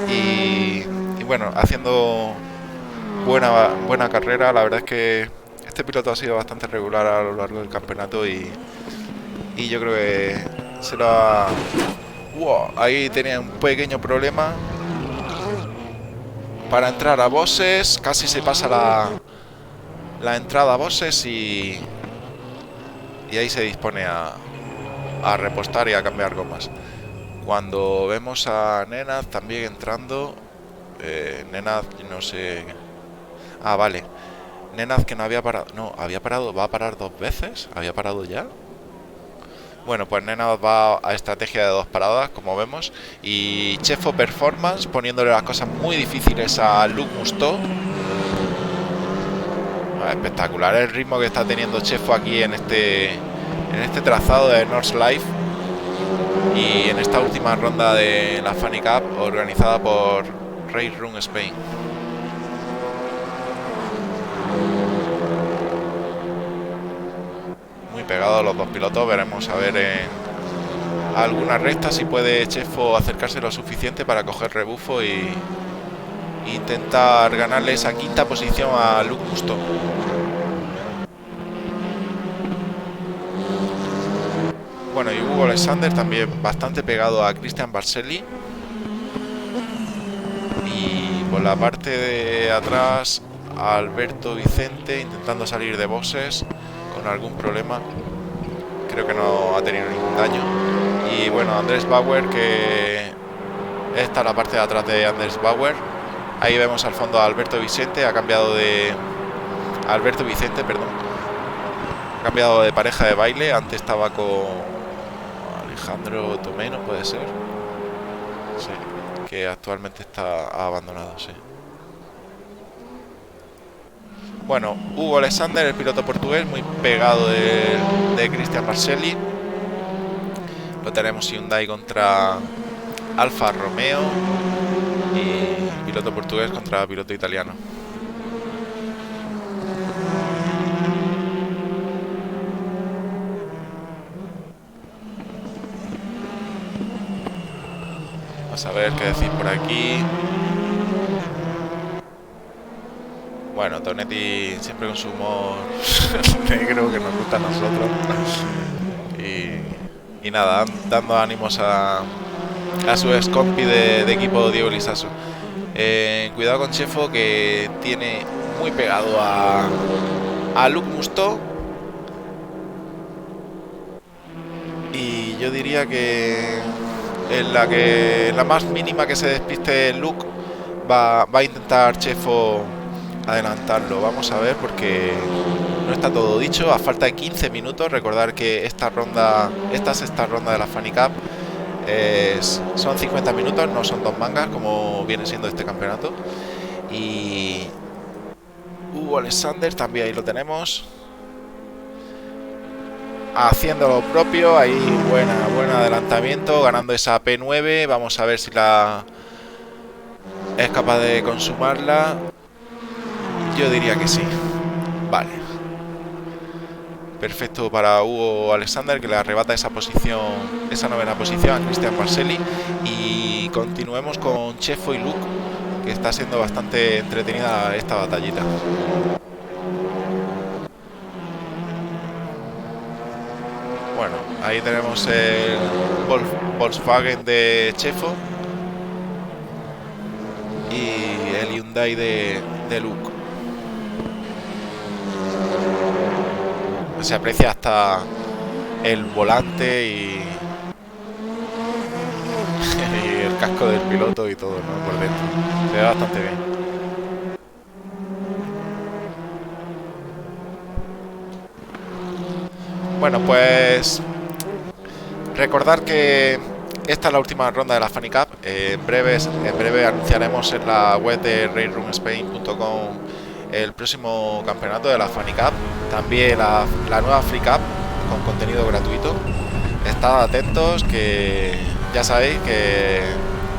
Y bueno, haciendo buena carrera. La verdad es que este piloto ha sido bastante regular a lo largo del campeonato. Y yo creo que se lo ha... Wow, ahí tenía un pequeño problema para entrar a boxes. Casi se pasa la entrada a boxes y ahí se dispone a repostar y a cambiar gomas. Cuando vemos a Nenad también entrando, Nenad no sé... Ah, vale. Nenad, que no había parado... No, había parado, va a parar 2 veces. ¿Había parado ya? Bueno, pues Nenad va a estrategia de 2 paradas, como vemos. Y Chefo Performance poniéndole las cosas muy difíciles a Luke Musto. Espectacular el ritmo que está teniendo Chefo aquí en este trazado de North Life y en esta última ronda de la Funny Cup organizada por Race Room Spain. Muy pegados los dos pilotos. Veremos a ver en alguna recta si puede Chefo acercarse lo suficiente para coger rebufo y intentar ganarle esa quinta posición a Luke Musto. Bueno, y Hugo Alexander también bastante pegado a Christian Barcelli. Y por la parte de atrás, Alberto Vicente intentando salir de boxes con algún problema. Creo que no ha tenido ningún daño. Y bueno, Andrés Bauer, que esta es la parte de atrás de Andrés Bauer. Ahí vemos al fondo a Alberto Vicente. Ha cambiado de... Alberto Vicente, perdón. Ha cambiado de pareja de baile. Antes estaba con Alejandro Tomeno, puede ser. Sí, que actualmente está abandonado, sí. Bueno, Hugo Alexander, el piloto portugués, muy pegado de Christian Barcelli. Lo tenemos Hyundai contra Alfa Romeo y piloto portugués contra piloto italiano. Vamos a ver qué decir por aquí. Bueno, Tonetti siempre con su humor negro que nos gusta a nosotros. Y nada, dando ánimos a su ex compi de equipo, Diego Lisaso. Cuidado con Chefo, que tiene muy pegado a Luke Musto. Y yo diría que en la más mínima que se despiste Luke va a intentar Chefo adelantarlo. Vamos a ver, porque no está todo dicho. A falta de 15 minutos, recordar que esta sexta ronda de la Funny Cup son 50 minutos, no son 2 mangas como viene siendo este campeonato. Y Hugo Alexander también, ahí lo tenemos, haciendo lo propio. Ahí buen adelantamiento, ganando esa P9. Vamos a ver si es capaz de consumarla. Yo diría que sí. Vale. Perfecto para Hugo Alexander, que le arrebata esa novena posición a Christian Barcelli. Y continuemos con Chefo y Luke, que está siendo bastante entretenida esta batallita. Bueno, Ahí tenemos el Volkswagen de Chefo y el Hyundai de Luke. Se aprecia hasta el volante y y el casco del piloto y todo, ¿no? Por dentro. Se ve bastante bien. Bueno, pues recordar que esta es la última ronda de la Funny Cup. En breve anunciaremos en la web de raceroomspain.com el próximo campeonato de la Funny Cup. También la nueva Free Cup con contenido gratuito. Estad atentos, que ya sabéis que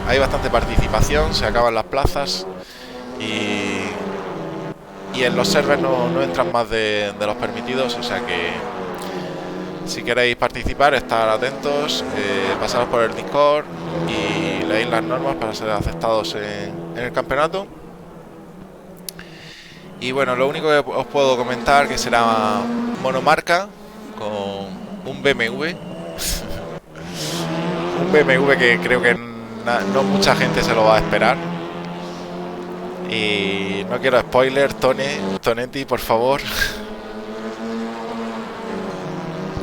hay bastante participación, se acaban las plazas y en los servers no entran más de los permitidos, o sea que si queréis participar, estar atentos, pasaros por el Discord y leéis las normas para ser aceptados en el campeonato. Y bueno, lo único que os puedo comentar que será monomarca con un BMW. Un BMW que creo que no mucha gente se lo va a esperar. Y no quiero spoiler, Tonetti, por favor.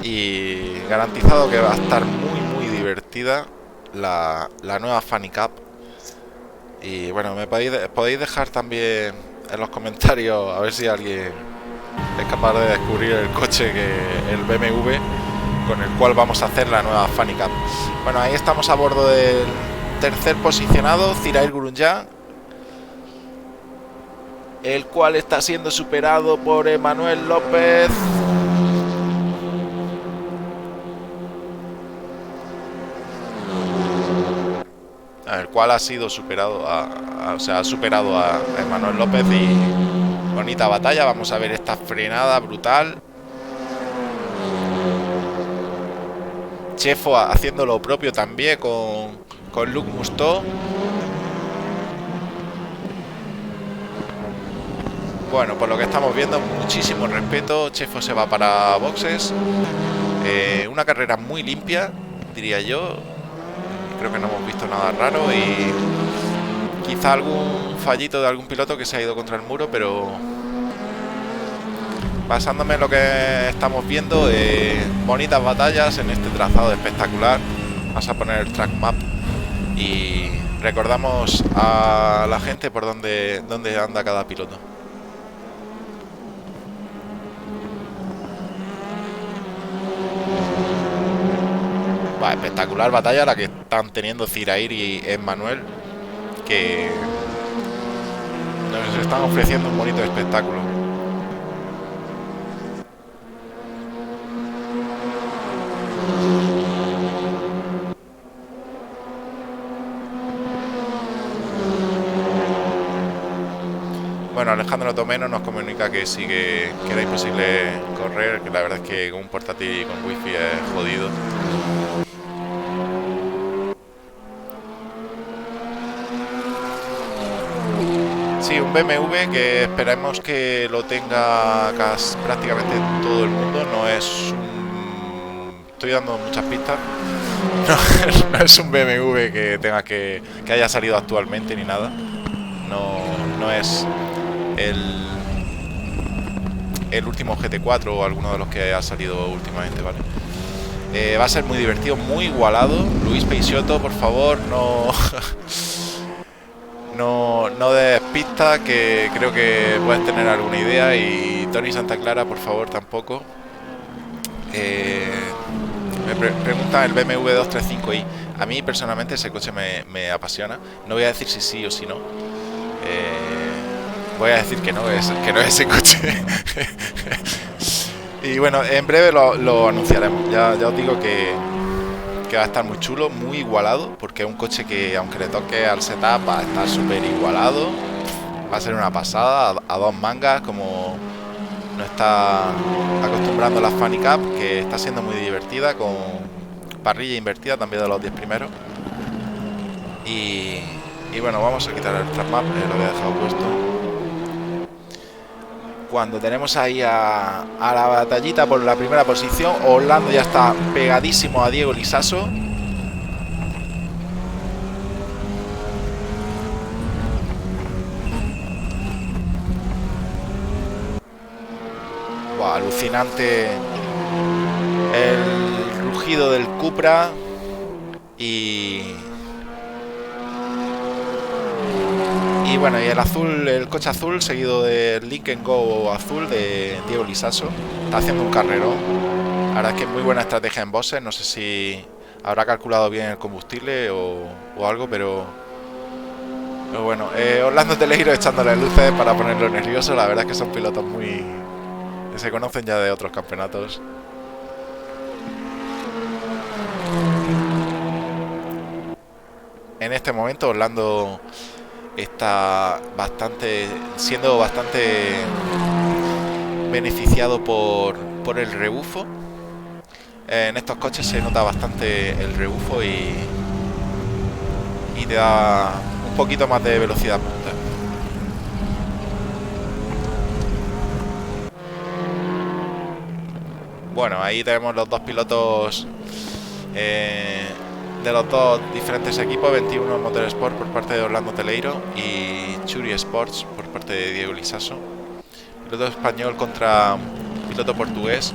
Y garantizado que va a estar muy divertida la nueva Funny Cup. Y bueno, me podéis dejar también en los comentarios a ver si alguien es capaz de descubrir el coche, el BMW con el cual vamos a hacer la nueva Funny Cup. Bueno, ahí estamos a bordo del tercer posicionado, Cyril Grosjean, el cual está siendo superado por Emanuel López. El cual ha sido superado ha superado a Emanuel López y bonita batalla. Vamos a ver esta frenada brutal. Chefo haciendo lo propio también con Luke Musto. Bueno, por lo que estamos viendo, muchísimo respeto. Chefo se va para boxes. Una carrera muy limpia, diría yo. Creo que no hemos visto nada raro y quizá algún fallito de algún piloto que se ha ido contra el muro, pero basándome en lo que estamos viendo, bonitas batallas en este trazado espectacular. Vamos a poner el track map y recordamos a la gente por dónde anda cada piloto. Espectacular batalla la que están teniendo Cyril y Emmanuel, que nos están ofreciendo un bonito espectáculo. Bueno, Alejandro Tomeno nos comunica que sí que era imposible correr, que la verdad es que con un portátil y con wifi es jodido. Sí, un BMW que esperemos que lo tenga prácticamente todo el mundo. No es un... Estoy dando muchas pistas. No es un BMW que tenga que haya salido actualmente ni nada. No es el último GT4 o alguno de los que ha salido últimamente, ¿vale? Va a ser muy divertido, muy igualado. Luis Peixoto, por favor, no des pistas, que creo que puedes tener alguna idea. Y Tony Santa Clara, por favor, tampoco. Me pregunta el BMW 235i. A mí personalmente ese coche me apasiona. No voy a decir si sí o si no. Voy a decir que no es ese coche. Y bueno, en breve lo anunciaremos. Ya os digo que va a estar muy chulo, muy igualado, porque es un coche que, aunque le toque al setup, va a estar súper igualado. Va a ser una pasada, a dos mangas, como nos está acostumbrando la Funny Cup, que está siendo muy divertida, con parrilla invertida también de los 10 primeros. Y bueno, vamos a quitar el track map, lo había dejado puesto. cuando tenemos ahí a la batallita por la primera posición. Orlando ya está pegadísimo a Diego Lisaso. Buah, alucinante el rugido del Cupra y bueno, y el azul, el coche azul seguido del Lincoln Go azul de Diego Lisaso. Está haciendo un carrerón. La verdad es que es muy buena estrategia en boxes. No sé si habrá calculado bien el combustible o algo, pero bueno. Orlando Teleiro echándole luces para ponerlo nervioso. La verdad es que son pilotos muy... que se conocen ya de otros campeonatos. En este momento Orlando está siendo bastante beneficiado por el rebufo. En estos coches se nota bastante el rebufo y te da un poquito más de velocidad punta. Bueno, ahí tenemos los dos pilotos de los dos diferentes equipos, 21 Motorsport por parte de Orlando Teleiro y Churi Sports por parte de Diego Lisaso. Piloto español contra piloto portugués,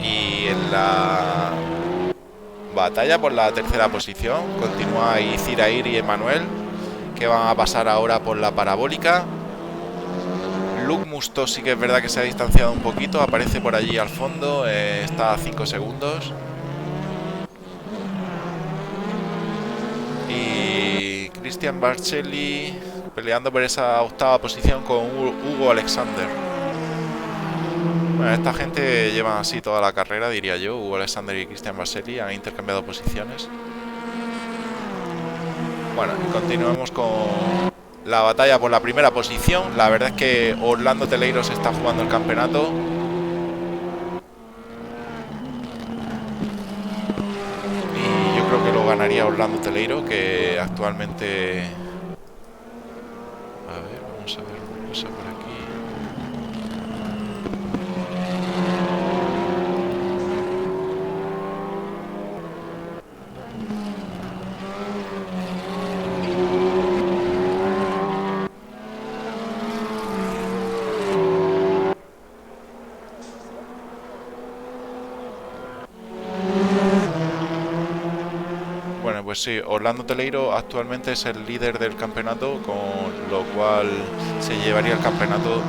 y en la batalla por la tercera posición continúa ahí Zirair y Emanuel, que van a pasar ahora por la parabólica. Luke Musto sí que es verdad que se ha distanciado un poquito, aparece por allí al fondo, está a 5 segundos. Y Cristian Barcelli peleando por esa octava posición con Hugo Alexander. Bueno, esta gente lleva así toda la carrera, diría yo. Hugo Alexander y Cristian Barcelli han intercambiado posiciones. Bueno, y continuamos con la batalla por la primera posición. La verdad es que Orlando Teleiro se está jugando el campeonato. Y yo creo que lo ganaría Orlando Teleiro, que actualmente... A ver, vamos a ver una cosa por aquí. Pues sí, Orlando Teleiro actualmente es el líder del campeonato, con lo cual se llevaría el campeonato.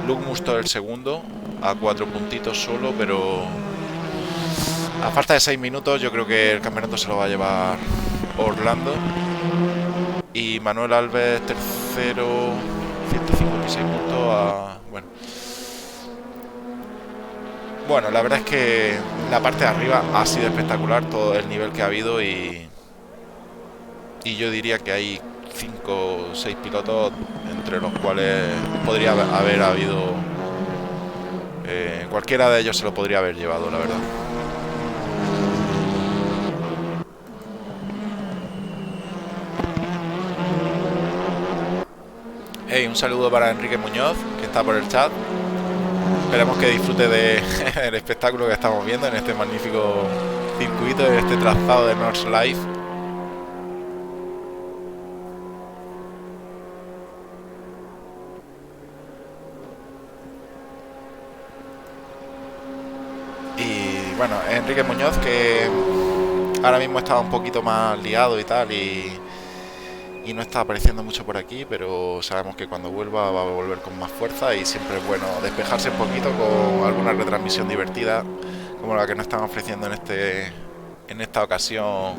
Luke Musto el segundo, a 4 puntitos solo, pero a falta de 6 minutos yo creo que el campeonato se lo va a llevar Orlando. Y Manuel Alves tercero, 156 puntos a... Bueno, la verdad es que la parte de arriba ha sido espectacular, todo el nivel que ha habido, y yo diría que hay 5 o 6 pilotos entre los cuales podría haber habido... cualquiera de ellos se lo podría haber llevado, la verdad. Hey, un saludo para Enrique Muñoz, que está por el chat. Esperemos que disfrute del espectáculo que estamos viendo en este magnífico circuito, en este trazado de North Life. Y bueno, Enrique Muñoz, que ahora mismo está un poquito más liado y tal, y no está apareciendo mucho por aquí, pero sabemos que cuando vuelva va a volver con más fuerza, y siempre es bueno despejarse un poquito con alguna retransmisión divertida como la que nos están ofreciendo en esta ocasión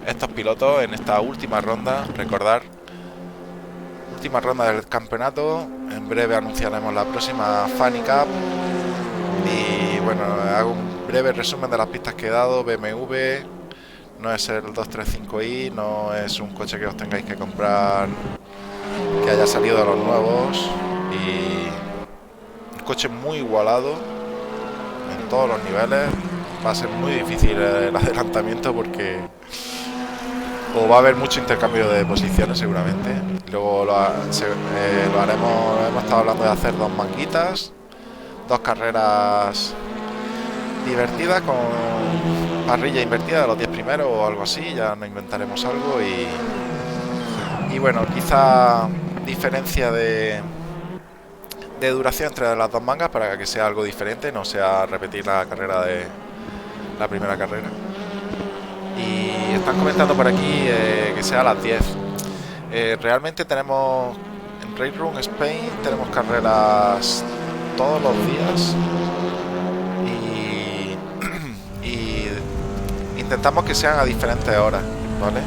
estos pilotos en esta última ronda. Recordar, última ronda del campeonato. En breve anunciaremos la próxima Funny Cup. Y bueno, hago un breve resumen de las pistas que he dado. BMW no es el 235i, no es un coche que os tengáis que comprar, que haya salido de los nuevos, y un coche muy igualado en todos los niveles. Va a ser muy difícil el adelantamiento porque o va a haber mucho intercambio de posiciones seguramente. Luego lo haremos, hemos estado hablando de hacer 2 manguitas, 2 carreras divertidas con parrilla invertida de los 10 primeros o algo así, ya nos inventaremos algo y bueno, quizá diferencia de duración entre las 2 mangas para que sea algo diferente, no sea repetir la carrera de la primera carrera. Y están comentando por aquí que sea a las 10. Realmente tenemos en Race Room Spain tenemos carreras todos los días y intentamos que sean a diferentes horas, ¿vale?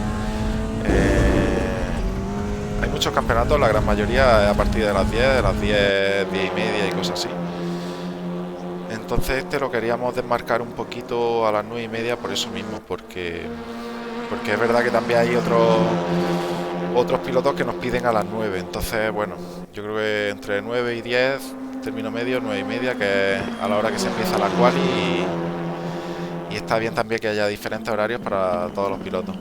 Hay muchos campeonatos, la gran mayoría a partir de las 10, 10 y media y cosas así. Entonces este lo queríamos desmarcar un poquito a las 9 y media por eso mismo, porque es verdad que también hay otros pilotos que nos piden a las 9. Entonces, bueno, yo creo que entre 9 y 10, término medio, 9 y media, que es a la hora que se empieza la quali y está bien también que haya diferentes horarios para todos los pilotos.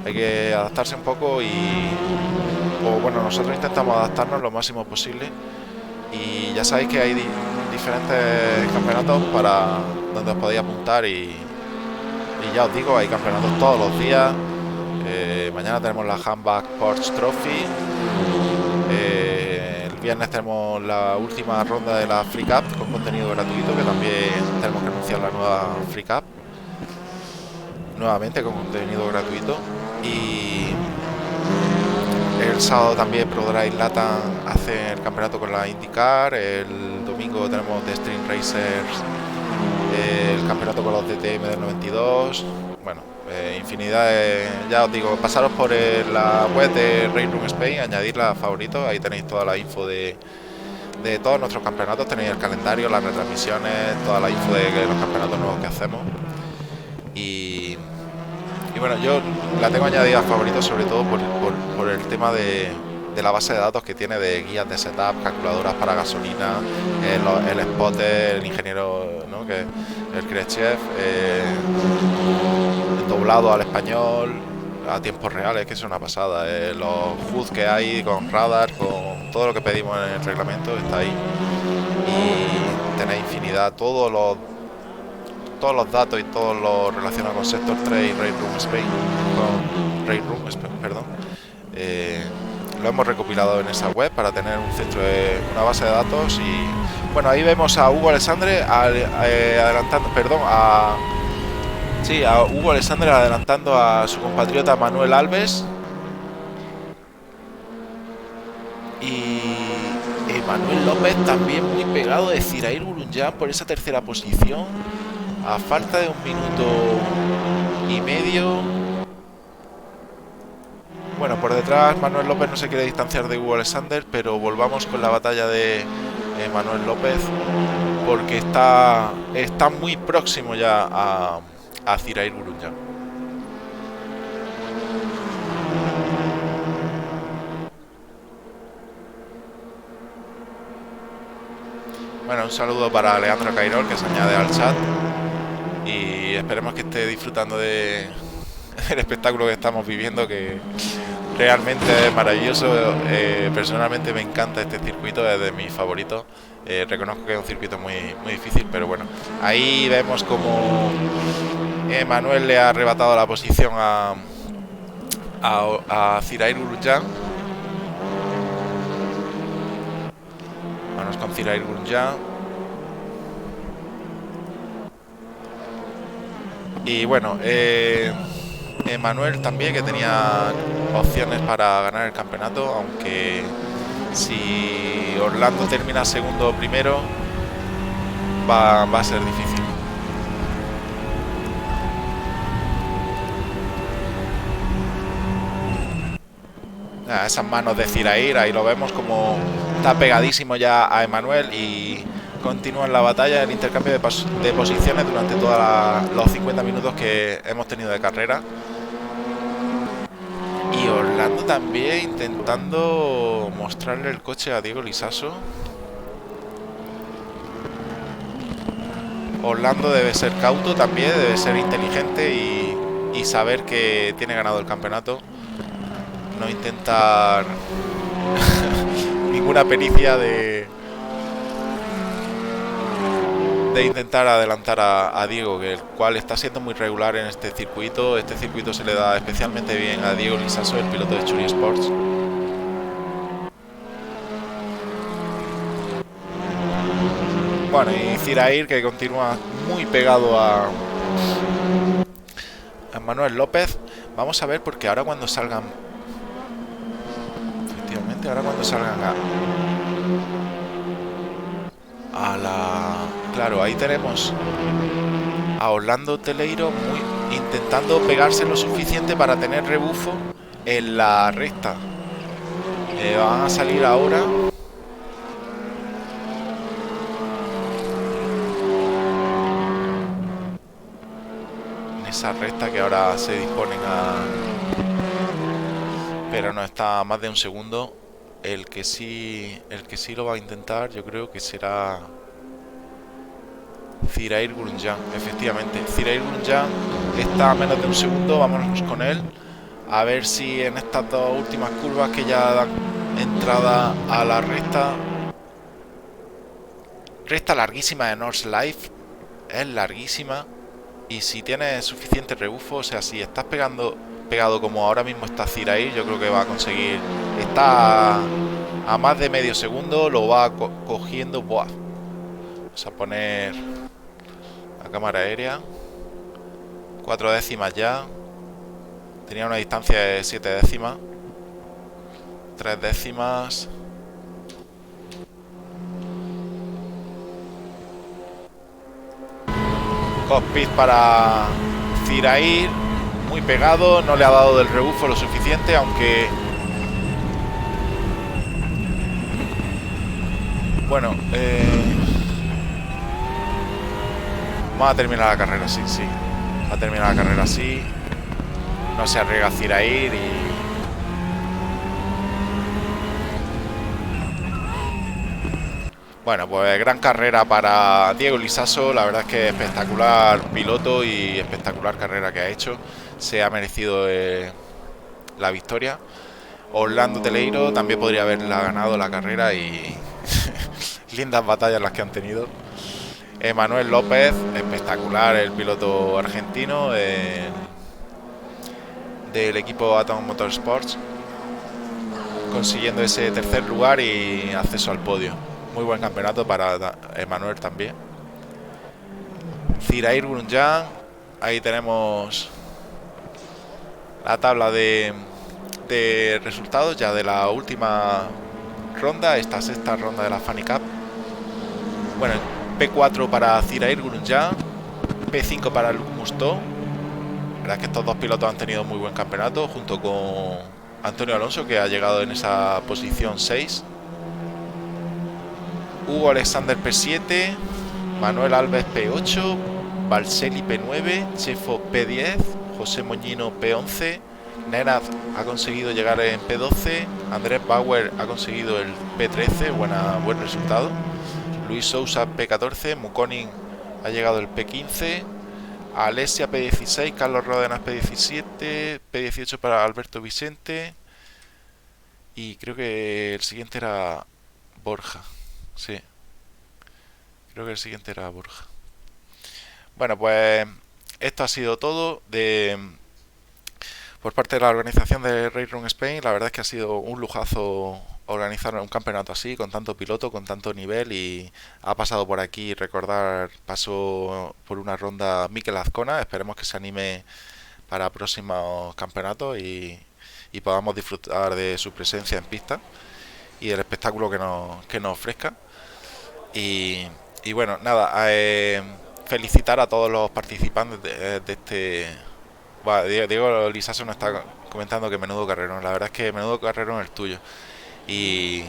Hay que adaptarse un poco o bueno, nosotros intentamos adaptarnos lo máximo posible y ya sabéis que hay diferentes campeonatos para donde os podéis apuntar y ya os digo, hay campeonatos todos los días. Mañana tenemos la Handbag Porsche Trophy, el viernes tenemos la última ronda de la Free Cup con contenido gratuito, que también tenemos que anunciar la nueva Free Cup nuevamente con contenido gratuito, y el sábado también Pro Drive Latam hace el campeonato con la IndyCar. El domingo tenemos de Stream Racers el campeonato con los DTM del 92. Bueno, infinidad ya os digo, pasaros por la web de Race Room Spain, añadirla a favoritos, ahí tenéis toda la info de todos nuestros campeonatos, tenéis el calendario, las retransmisiones, toda la info de los campeonatos nuevos que hacemos. Y bueno, yo la tengo añadida a favoritos sobre todo por el tema de la base de datos que tiene de guías de setup, calculadoras para gasolina, el spotter, el ingeniero, ¿no? Que el crash chef, doblado al español a tiempos reales, que es una pasada. Los HUD que hay con radar, con todo lo que pedimos en el reglamento está ahí, y tenéis infinidad, todos los datos y todo lo relacionado con Sector 3 y Race Room Spain, perdón, lo hemos recopilado en esa web para tener un centro de una base de datos. Y bueno, ahí vemos a Hugo Alessandre adelantando, a Hugo Alessandre adelantando a su compatriota Manuel Alves, y Manuel López también muy pegado de Cirair Gurunjan por esa tercera posición a falta de 1 minuto y medio. Bueno, por detrás Manuel López no se quiere distanciar de Hugo Alexander, pero volvamos con la batalla de Manuel López, porque está muy próximo ya a Cirair Gurunjan. Bueno, un saludo para Leandro Cairol, que se añade al chat, y esperemos que esté disfrutando del espectáculo que estamos viviendo, que realmente es maravilloso. Personalmente me encanta este circuito, es de mis favoritos. Reconozco que es un circuito muy, muy difícil, pero bueno, ahí vemos como Manuel le ha arrebatado la posición a Cirair Gurunjan. Vamos con Cirair Gurunjan. Y bueno, Manuel también, que tenía opciones para ganar el campeonato, aunque si Orlando termina segundo o primero va a ser difícil. Esas manos de Cirair, ahí lo vemos como está pegadísimo ya a Emanuel, y continúa en la batalla, el intercambio de posiciones durante todos los 50 minutos que hemos tenido de carrera. Y Orlando también intentando mostrarle el coche a Diego Lisaso. Orlando debe ser cauto también, debe ser inteligente y y saber que tiene ganado el campeonato. No intentar ninguna pericia de intentar adelantar a Diego, que el cual está siendo muy regular en este circuito. Este circuito se le da especialmente bien a Diego Lisaso, el piloto de Churi Sports. Bueno, y Zirair, que continúa muy pegado a Manuel López. Vamos a ver, porque ahora cuando salgan, efectivamente, ahora cuando salgan a la... Claro, ahí tenemos a Orlando Teleiro intentando pegarse lo suficiente para tener rebufo en la recta. Van a salir ahora. En esa recta que ahora se disponen a... Pero no, está a más de un segundo. El que sí lo va a intentar, yo creo que será Zirair Grosjean. Efectivamente, Zirair Grosjean está a menos de un segundo. Vámonos con él, a ver si en estas dos últimas curvas que ya dan entrada a la recta larguísima de North Life, es larguísima, y si tienes suficiente rebufo, o sea, si estás pegado como ahora mismo está Zirair, yo creo que va a conseguir. Está a más de medio segundo, lo va cogiendo. Buah. Vamos a poner la cámara aérea. 4 décimas ya. Tenía una distancia de 7 décimas. 3 décimas. Cockpit para Zirair. Muy pegado, no le ha dado del rebufo lo suficiente, aunque... Bueno, vamos a terminar la carrera así, sí. Va a terminar la carrera así. No se arriesga Zirair y... Bueno, pues gran carrera para Diego Lisaso. La verdad es que espectacular piloto y espectacular carrera que ha hecho. Se ha merecido la victoria. Orlando Teleiro también podría haberla ganado la carrera y lindas batallas las que han tenido. Manuel López, espectacular el piloto argentino del equipo Atom Motorsports, consiguiendo ese tercer lugar y acceso al podio. Muy buen campeonato para Manuel también. Zirair Grosjean, ahí tenemos la tabla de resultados ya de la última ronda, esta sexta ronda de la Fanny Cup. Bueno, P4 para Zirair Grosjean, P5 para Luc Mousteau. La verdad es que estos dos pilotos han tenido muy buen campeonato, junto con Antonio Alonso, que ha llegado en esa posición 6. Hugo Alexander P7, Manuel Alves P8, Balselli P9, Chefo P10, José Moñino P11, Nenad ha conseguido llegar en P12, Andrés Bauer ha conseguido el P13, buen resultado, Luis Sousa P14, Mukonin ha llegado el P15, Alessia P16, Carlos Ródenas P17, P18 para Alberto Vicente, y creo que el siguiente era Borja. Sí, creo que el siguiente era Borja. Bueno, pues esto ha sido todo por parte de la organización de Race Room Spain. La verdad es que ha sido un lujazo organizar un campeonato así, con tanto piloto, con tanto nivel, y ha pasado por aquí, pasó por una ronda Mikel Azcona. Esperemos que se anime para próximos campeonatos y podamos disfrutar de su presencia en pista y del espectáculo que nos ofrezca. Y bueno, nada, felicitar a todos los participantes de este... Bueno, Diego Lisaso nos está comentando que menudo carrerón. La verdad es que menudo carrerón el tuyo. Y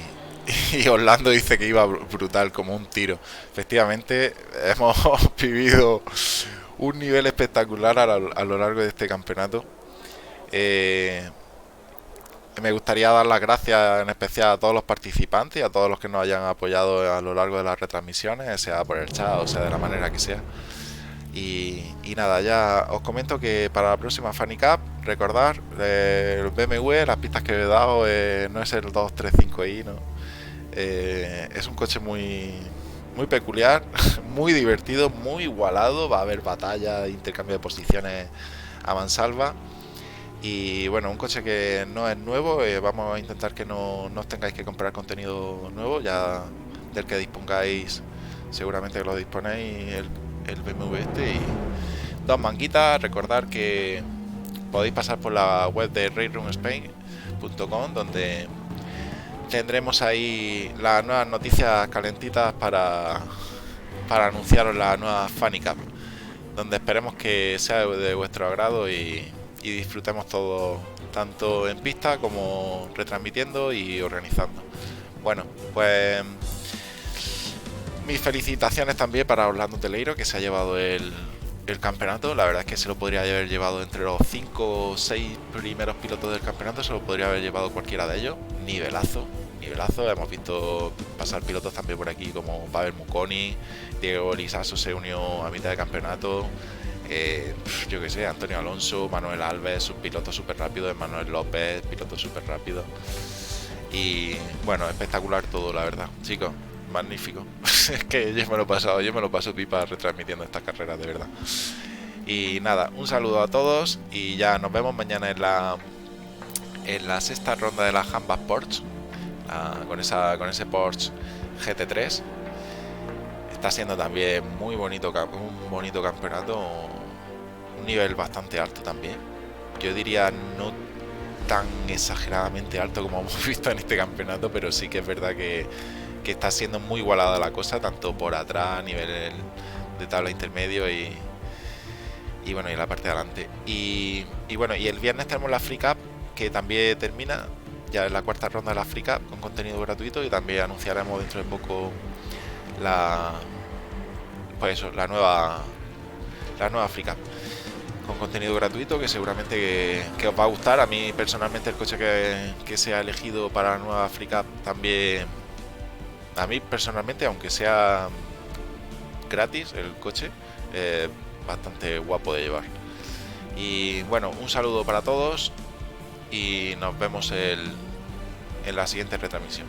Orlando dice que iba brutal, como un tiro. Efectivamente, hemos vivido un nivel espectacular a lo largo de este campeonato. Me gustaría dar las gracias en especial a todos los participantes y a todos los que nos hayan apoyado a lo largo de las retransmisiones, sea por el chat o sea de la manera que sea. Y nada, ya os comento que para la próxima Funny Cup, recordar, el BMW, las pistas que he dado, no es el 235i, ¿no? Es un coche muy peculiar, muy divertido, muy igualado, va a haber batalla, intercambio de posiciones a mansalva. Y bueno, un coche que no es nuevo, vamos a intentar que no os tengáis que comprar contenido nuevo, ya del que dispongáis, seguramente que lo disponéis el BMW este. Y dos manguitas, recordar que podéis pasar por la web de raceroomspain.com, donde tendremos ahí las nuevas noticias calentitas para anunciaros la nueva Funny Cup, donde esperemos que sea de vuestro agrado y disfrutemos todo, tanto en pista como retransmitiendo y organizando. Bueno, pues mis felicitaciones también para Orlando Teleiro, que se ha llevado el campeonato. La verdad es que se lo podría haber llevado entre los 5 o 6 primeros pilotos del campeonato, se lo podría haber llevado cualquiera de ellos. Nivelazo. Hemos visto pasar pilotos también por aquí como Pavel Muconi, Diego Lisaso se unió a mitad de campeonato. Yo que sé, Antonio Alonso, Manuel Alves, sus pilotos súper rápidos, Manuel López, piloto súper rápido. Y bueno, espectacular todo, la verdad, chicos, magnífico. Es que yo me lo paso pipa retransmitiendo estas carreras, de verdad. Y nada, un saludo a todos y ya nos vemos mañana en la sexta ronda de la Handbag Porsche, con ese Porsche GT3. Está siendo también un bonito campeonato, un nivel bastante alto también. Yo diría no tan exageradamente alto como hemos visto en este campeonato, pero sí que es verdad que está siendo muy igualada la cosa, tanto por atrás, a nivel de tabla intermedio y bueno, y la parte de adelante. Y bueno, y el viernes tenemos la Free Cup, que también termina, ya es la cuarta ronda de la Free Cup con contenido gratuito, y también anunciaremos dentro de poco la nueva Free Cup con contenido gratuito, que seguramente que os va a gustar. A mí personalmente el coche que se ha elegido para la nueva Free Cup también, a mí personalmente, aunque sea gratis el coche, bastante guapo de llevar. Y bueno, un saludo para todos y nos vemos en la siguiente retransmisión.